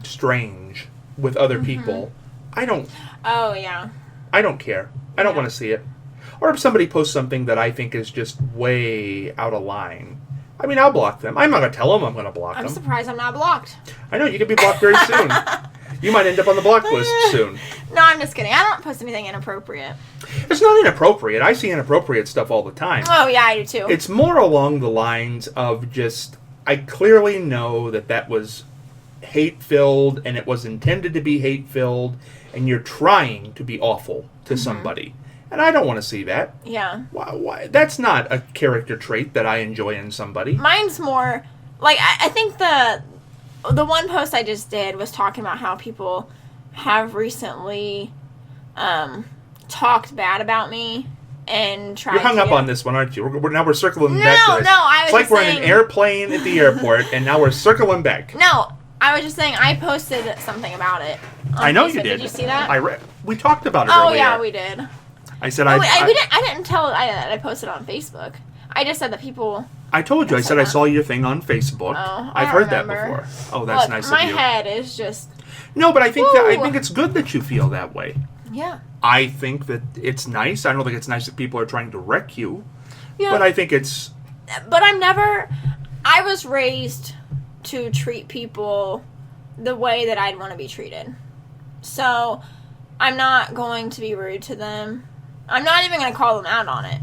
strange with other people, I don't Oh, yeah. I don't care. I don't Yeah. want to see it. Or if somebody posts something that I think is just way out of line, I mean, I'll block them. I'm not going to tell them I'm going to block I'm them. surprised I'm not blocked. I know, you could be blocked very soon. You might end up on the block list soon. No, I'm just kidding. I don't post anything inappropriate. It's not inappropriate. I see inappropriate stuff all the time. Oh, yeah, I do too. It's more along the lines of just, I clearly know that was hate-filled and it was intended to be hate-filled and you're trying to be awful to somebody. And I don't want to see that. Yeah. Why? That's not a character trait that I enjoy in somebody. Mine's more, like, I think the one post I just did was talking about how people have recently talked bad about me and tried You're hung to up get- on this one, aren't you? Now we're circling No, back to this. no, I was It's like just we're in an saying- airplane at the airport and now we're circling back. No, I was just saying I posted something about it. on I know Facebook. you did. Did you see that? We talked about it Oh, earlier. yeah, we did. I said Oh, wait, I didn't tell that I posted it on Facebook. I just said that people I told you. I said I that. saw your thing on Facebook. Oh, I've I heard that remember. before. Oh, that's Look, nice my of you. head is just No, but I think that I Woo. think it's good that you feel that way. yeah. I think that it's nice. I don't think it's nice that people are trying to wreck you, Yeah. but I think it's But I was raised to treat people the way that I'd want to be treated. So I'm not going to be rude to them. I'm not even going to call them out on it.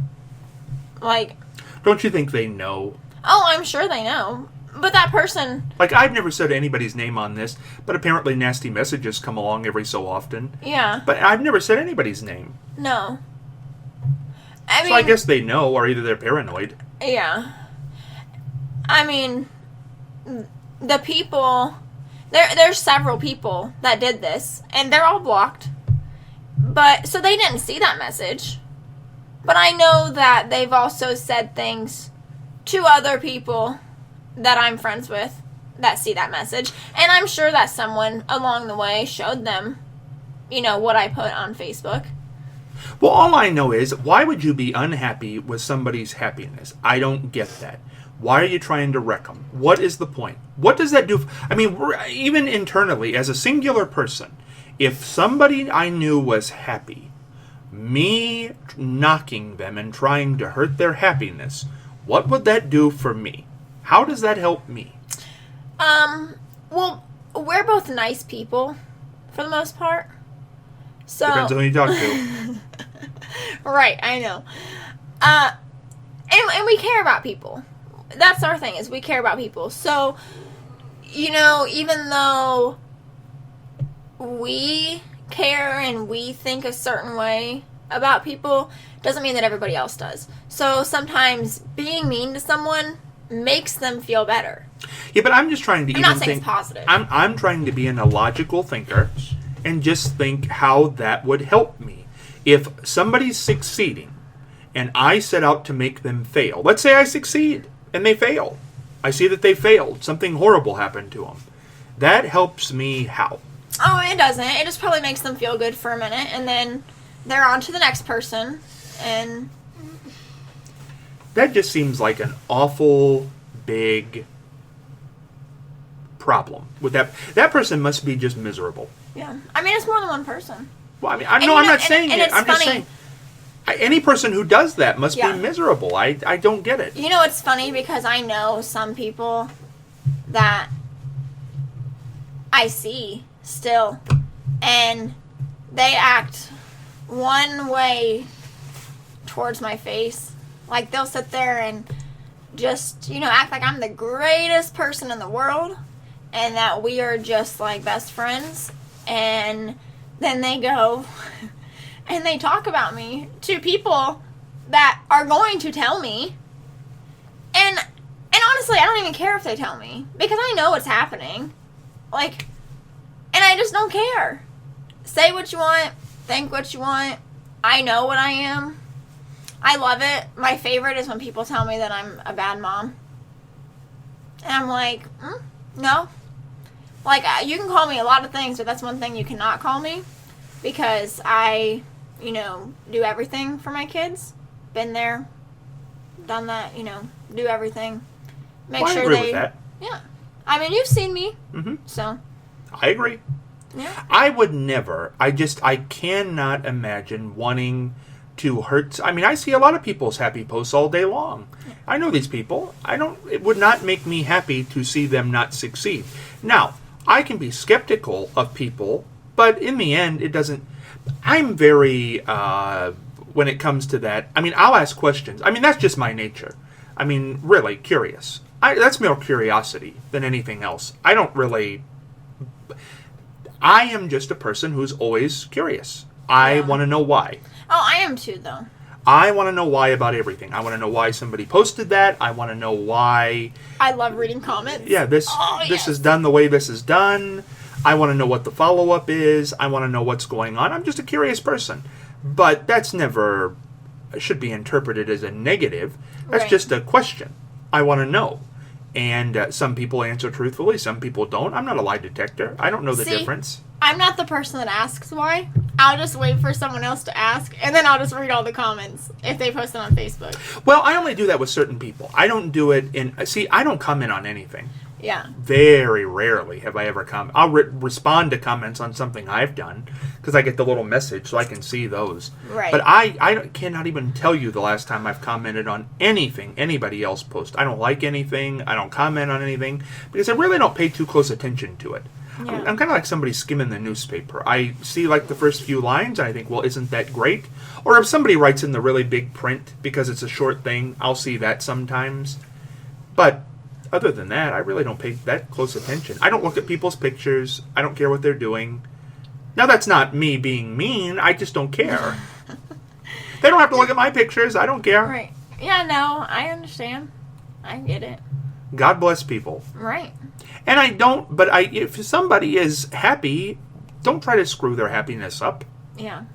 Like, don't you think they know? oh, I'm sure they know. But that person, Like, I've never said anybody's name on this, but apparently nasty messages come along every so often. yeah, But I've never said anybody's name. no. I mean, So I guess they know, or either they're paranoid. yeah. I mean, the people, there's several people that did this, and they're all blocked. But, so they didn't see that message. But I know that they've also said things to other people that I'm friends with that see that message. And I'm sure that someone along the way showed them, what I put on Facebook. Well, all I know is, why would you be unhappy with somebody's happiness? I don't get that. Why are you trying to wreck them? What is the point? What does that do? I mean, even internally, as a singular person, if somebody I knew was happy, me knocking them and trying to hurt their happiness, what would that do for me? How does that help me? Well, we're both nice people for the most part. So Depends on who you talk to. right, I know. And we care about people. That's our thing, is we care about people. So, even though we care and we think a certain way about people, doesn't mean that everybody else does. So sometimes being mean to someone makes them feel better. Yeah, but I'm just trying to I'm even not saying think. it's positive. I'm trying to be an illogical thinker and just think how that would help me. If somebody's succeeding and I set out to make them fail, let's say I succeed and they fail. I see that they failed. Something horrible happened to them. That helps me how? Oh, it doesn't. It just probably makes them feel good for a minute, and then they're on to the next person, and That just seems like an awful big problem with that. That person must be just miserable. yeah. I mean, it's more than one person. Well, I mean, And I'm not and saying it. it's I'm just funny. saying any person who does that must Yeah. be miserable. I don't get it. It's funny because I know some people that I see still, and they act one way towards my face. Like, they'll sit there and just, act like I'm the greatest person in the world and that we are just, like, best friends. And then they go and they talk about me to people that are going to tell me. And honestly, I don't even care if they tell me because I know what's happening. Like, and I just don't care. Say what you want, think what you want. I know what I am. I love it. My favorite is when people tell me that I'm a bad mom. And I'm like, no. Like, you can call me a lot of things, but that's one thing you cannot call me. Because I, do everything for my kids. Been there, done that, do everything. Make Well, I sure agree they... with that. Yeah. I mean, you've seen me. Mm-hmm. So, I agree. yeah. I would never. I cannot imagine wanting to hurt. I mean, I see a lot of people's happy posts all day long. I know these people. It would not make me happy to see them not succeed. Now, I can be skeptical of people, but in the end, it doesn't. I'm very, when it comes to that, I mean, I'll ask questions. I mean, that's just my nature. I mean, really, curious. That's more curiosity than anything else. I am just a person who's always curious. I want to know why. Oh, I am too, though. I want to know why about everything. I want to know why somebody posted that. I want to know why. I love reading comments. Yeah, this yes. is done the way this is done. I want to know what the follow-up is. I want to know what's going on. I'm just a curious person. But that's never should be interpreted as a negative. That's Right. just a question. I want to know. And some people answer truthfully. Some people don't. I'm not a lie detector. I don't know the See, difference. I'm not the person that asks why. I'll just wait for someone else to ask, and then I'll just read all the comments if they post it on Facebook. Well, I only do that with certain people. I don't do it I don't comment on anything. Yeah. Very rarely have I ever commented. I'll respond to comments on something I've done because I get the little message so I can see those. Right. But I cannot even tell you the last time I've commented on anything anybody else posts. I don't like anything. I don't comment on anything because I really don't pay too close attention to it. Yeah. I'm kind of like somebody skimming the newspaper. I see like the first few lines and I think, well, isn't that great? Or if somebody writes in the really big print because it's a short thing, I'll see that sometimes. But other than that, I really don't pay that close attention. I don't look at people's pictures. I don't care what they're doing. Now, that's not me being mean. I just don't care. They don't have to look at my pictures. I don't care. Right. Yeah, no, I understand. I get it. God bless people. Right. And I don't, but if somebody is happy, don't try to screw their happiness up. Yeah.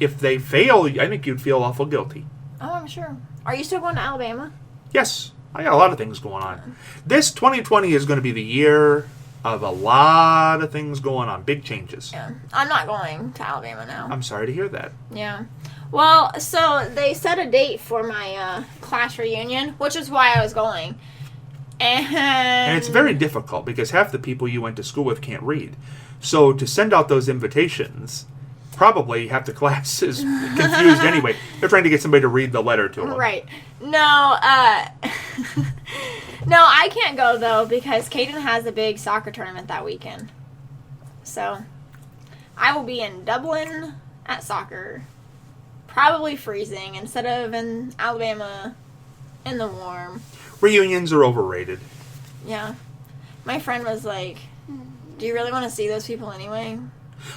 If they fail, I think you'd feel awful guilty. Oh, I'm sure. Are you still going to Alabama? Yes, I got a lot of things going on. This 2020 is going to be the year of a lot of things going on, big changes. Yeah. I'm not going to Alabama now. I'm sorry to hear that. Yeah. Well, so they set a date for my class reunion, which is why I was going. And it's very difficult because half the people you went to school with can't read. So to send out those invitations, probably half the class is confused anyway. They're trying to get somebody to read the letter to them. Right. No, no, I can't go, though, because Caden has a big soccer tournament that weekend. So, I will be in Dublin at soccer. Probably freezing instead of in Alabama in the warm. Reunions are overrated. Yeah. My friend was like, do you really want to see those people anyway?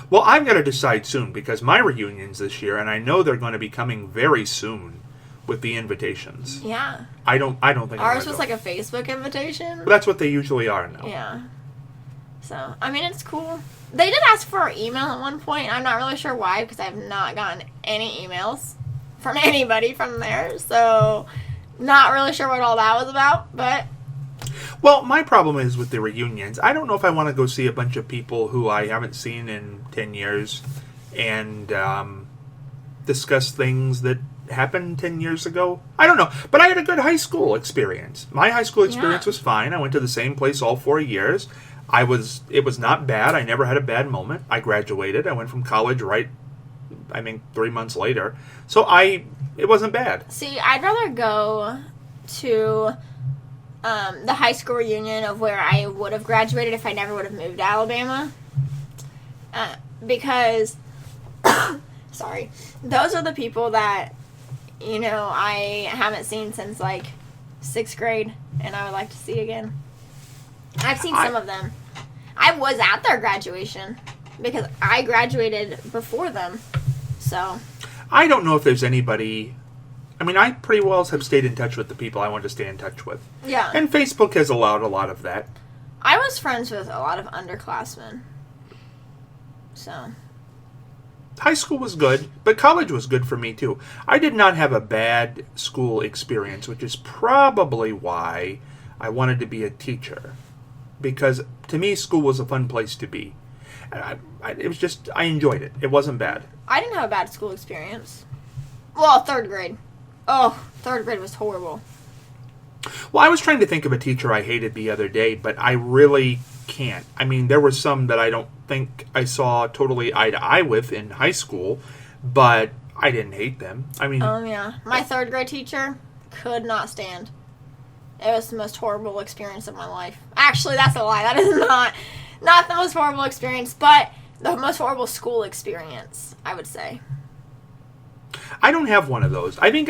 Well, I've got to decide soon because my reunions this year, and I know they're going to be coming very soon with the invitations. Yeah. I don't think Ours was like a Facebook invitation. But that's what they usually are now. Yeah. So, I mean, it's cool. They did ask for our email at one point. I'm not really sure why because I have not gotten any emails from anybody from there. So, not really sure what all that was about, but... Well, my problem is with the reunions. I don't know if I want to go see a bunch of people who I haven't seen in 10 years and discuss things that happened 10 years ago. I don't know. But I had a good high school experience. My high school experience was fine. I went to the same place all 4 years. It was not bad. I never had a bad moment. I graduated. I went from college 3 months later. So it wasn't bad. See, I'd rather go to the high school reunion of where I would have graduated if I never would have moved to Alabama. Because, sorry, those are the people that, I haven't seen since, 6th grade, and I would like to see again. I've seen some of them. I was at their graduation, because I graduated before them, so... I don't know if there's anybody... I mean, I pretty well have stayed in touch with the people I want to stay in touch with. Yeah. And Facebook has allowed a lot of that. I was friends with a lot of underclassmen. So. High school was good, but college was good for me too. I did not have a bad school experience, which is probably why I wanted to be a teacher. Because to me, school was a fun place to be. And I enjoyed it. It wasn't bad. I didn't have a bad school experience. Well, 3rd grade. Oh, 3rd grade was horrible. Well, I was trying to think of a teacher I hated the other day, but I really can't. I mean, there were some that I don't think I saw totally eye to eye with in high school, but I didn't hate them. I mean... yeah. My 3rd grade teacher could not stand. It was the most horrible experience of my life. Actually, that's a lie. That is not the most horrible experience, but the most horrible school experience, I would say. I don't have one of those. I think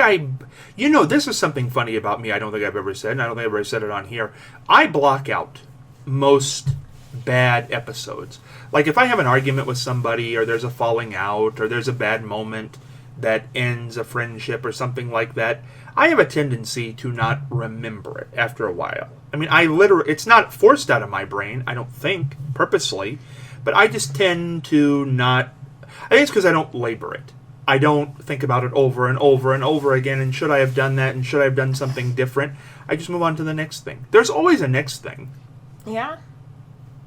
this is something funny about me I don't think I've ever said, and I don't think I've ever said it on here. I block out most bad episodes. Like if I have an argument with somebody, or there's a falling out, or there's a bad moment that ends a friendship or something like that, I have a tendency to not remember it after a while. I mean, it's not forced out of my brain, I don't think, purposely, but I just tend to not... I think it's because I don't labor it. I don't think about it over and over and over again, and should I have done that, and should I have done something different? I just move on to the next thing. There's always a next thing. Yeah.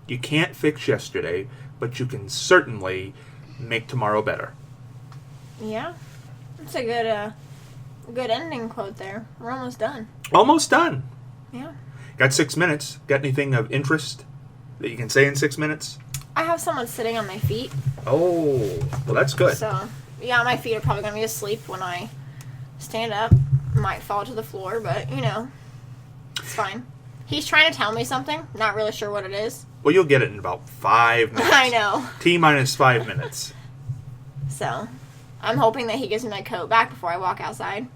You can't fix yesterday, but you can certainly make tomorrow better. Yeah. That's a good ending quote there. We're almost done. Almost done. Yeah. Got 6 minutes. Got anything of interest that you can say in 6 minutes? I have someone sitting on my feet. Oh, well, that's good. So, yeah, my feet are probably going to be asleep when I stand up. Might fall to the floor, but, it's fine. He's trying to tell me something. Not really sure what it is. Well, you'll get it in about 5 minutes. I know. T minus 5 minutes. So, I'm hoping that he gives me my coat back before I walk outside.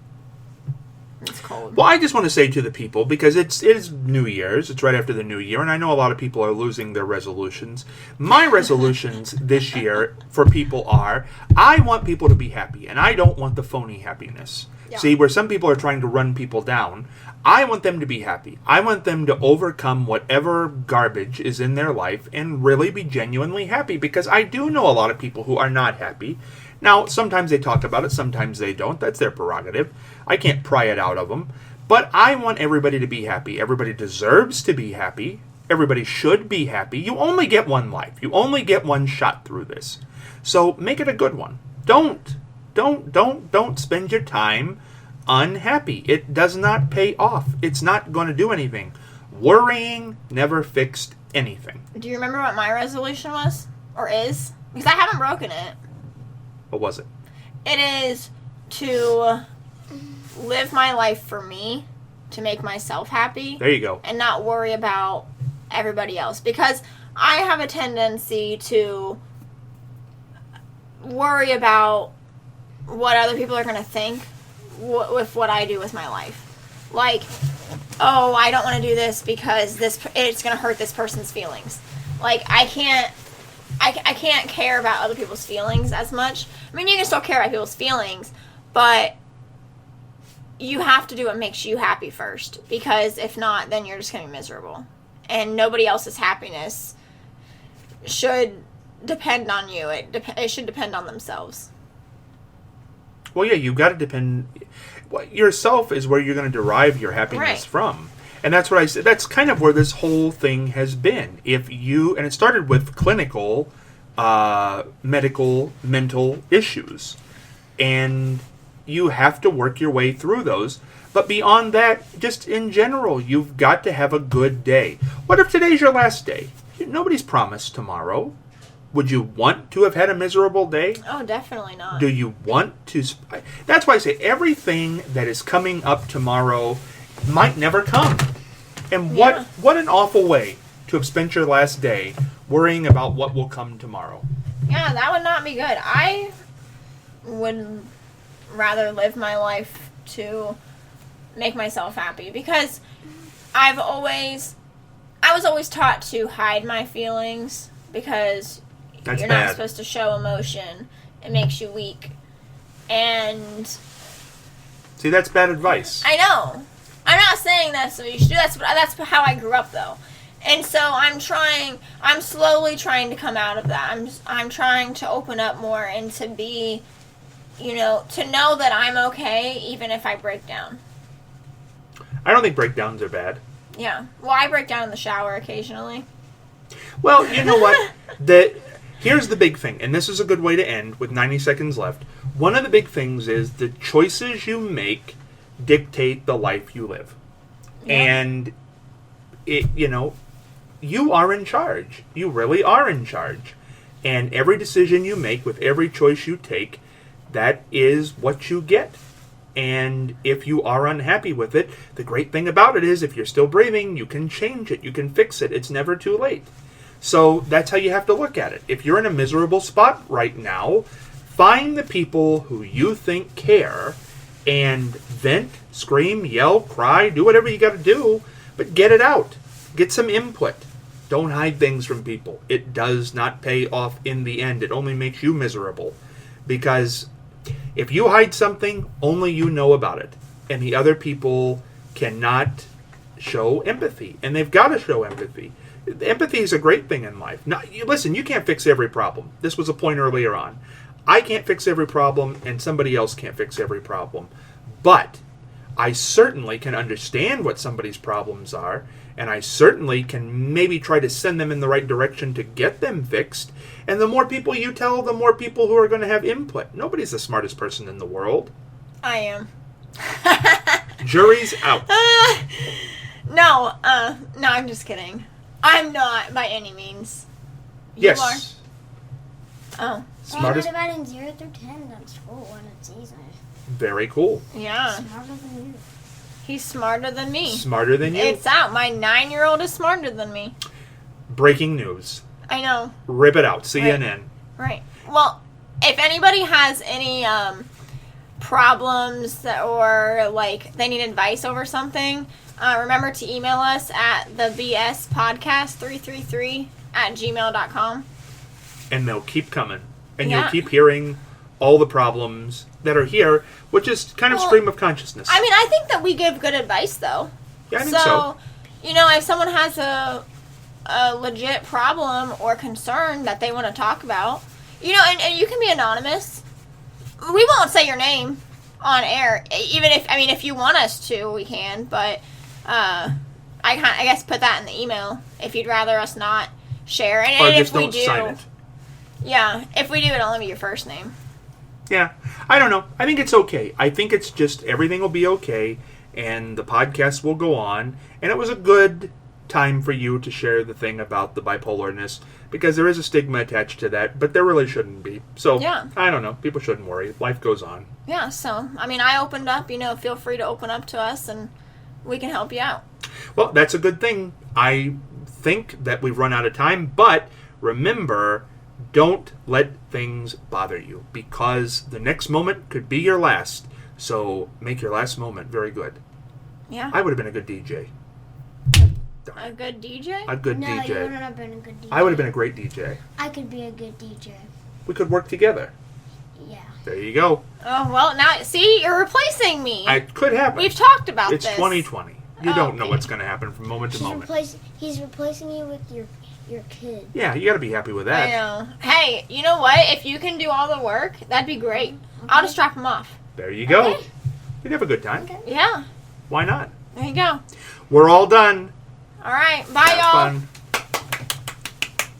It's cold. Well, I just want to say to the people, because it is New Year's, it's right after the New Year, and I know a lot of people are losing their resolutions. My resolutions this year for people are, I want people to be happy, and I don't want the phony happiness. Yeah. See, where some people are trying to run people down, I want them to be happy. I want them to overcome whatever garbage is in their life and really be genuinely happy, because I do know a lot of people who are not happy. Now, sometimes they talk about it, sometimes they don't. That's their prerogative. I can't pry it out of them. But I want everybody to be happy. Everybody deserves to be happy. Everybody should be happy. You only get one life. You only get one shot through this. So make it a good one. Don't spend your time unhappy. It does not pay off. It's not going to do anything. Worrying never fixed anything. Do you remember what my resolution was? Or is? Because I haven't broken it. What was it? It is to live my life for me, to make myself happy, There you go. and not worry about everybody else. Because I have a tendency to worry about what other people are going to think with what I do with my life. Like, oh, I don't want to do this because it's going to hurt this person's feelings. Like, I can't care about other people's feelings as much. I mean, you can still care about people's feelings, but you have to do what makes you happy first, because if not, then you're just going to be miserable. And nobody else's happiness should depend on you. It should depend on themselves. Well, yeah, you've got to depend. Yourself is where you're going to derive your happiness Right. from. And that's what I said. That's kind of where this whole thing has been. And it started with clinical, medical, mental issues. And you have to work your way through those. But beyond that, just in general, you've got to have a good day. What if today's your last day? Nobody's promised tomorrow. Would you want to have had a miserable day? Oh, definitely not. Do you want to? That's why I say everything that is coming up tomorrow might never come. And Yeah. what an awful way to have spent your last day worrying about what will come tomorrow. Yeah, that would not be good. I would rather live my life to make myself happy, because I was always taught to hide my feelings, because That's you're bad. not supposed to show emotion. It makes you weak. And See, that's bad advice. I know. I'm not saying that's what you should do. That's how I grew up, though. And so I'm slowly trying to come out of that. I'm trying to open up more and to be, to know that I'm okay even if I break down. I don't think breakdowns are bad. Yeah. Well, I break down in the shower occasionally. Well, you know what? Here's the big thing, and this is a good way to end with 90 seconds left. One of the big things is the choices you make dictate the life you live. Yeah. And, you are in charge. You really are in charge. And every decision you make with every choice you take, that is what you get. And if you are unhappy with it, the great thing about it is if you're still breathing, you can change it. You can fix it. It's never too late. So that's how you have to look at it. If you're in a miserable spot right now, find the people who you think care and vent, scream, yell, cry, do whatever you got to do, but get it out. Get some input. Don't hide things from people. It does not pay off in the end. It only makes you miserable. Because if you hide something, only you know about it. And the other people cannot show empathy. And they've got to show empathy. Empathy is a great thing in life. Now, listen, you can't fix every problem. This was a point earlier on. I can't fix every problem, and somebody else can't fix every problem. But I certainly can understand what somebody's problems are, and I certainly can maybe try to send them in the right direction to get them fixed. And the more people you tell, the more people who are going to have input. Nobody's the smartest person in the world. I am. Jury's out. No, I'm just kidding. I'm not by any means. You Yes. are. Oh, Smartest. I'm dividing 0 through 10 at school when it's easy. Very cool. yeah. Smarter than you. He's smarter than me. Smarter than you. It's out. My 9-year-old is smarter than me. Breaking news. I know. Rip it out. CNN. Right. Well, if anybody has any problems or like they need advice over something, remember to email us at thebspodcast333@gmail.com. And they'll keep coming. And Yeah. you'll keep hearing all the problems that are here, which is kind of Well, stream of consciousness. I mean, I think that we give good advice though. Yeah, I think so. You know, if someone has a legit problem or concern that they want to talk about, you know, and you can be anonymous. We won't say your name on air, even if you want us to, we can. But I guess put that in the email if you'd rather us not share. And, Or and just if we don't do, sign it. yeah, if we do, it'll only be your first name. Yeah, I don't know. I think it's okay. I think it's just everything will be okay, and the podcast will go on. And it was a good time for you to share the thing about the bipolarness, because there is a stigma attached to that, but there really shouldn't be. So, Yeah. I don't know. People shouldn't worry. Life goes on. Yeah. So I mean, I opened up. You know, feel free to open up to us, and we can help you out. Well, that's a good thing. I think that we've run out of time, but remember, don't let things bother you, because the next moment could be your last. So make your last moment very good. Yeah. I would have been a good DJ. A good DJ. A good No, you DJ. wouldn't have been a good DJ. I would have been a great DJ. I could be a good DJ. We could work together. Yeah. There you go. Oh well, now see, you're replacing me. It could happen. We've talked about It's this. 2020. You Oh, don't know okay. what's going to happen from moment to moment. He's replacing you with your kid. Yeah, you got to be happy with I that. know. Hey, you know what? If you can do all the work, that'd be great. I'll just drop him off. There you go. Okay. You'd have a good time. Okay. Yeah. Why not? There you go. We're all done. All right. Bye, Have y'all. fun.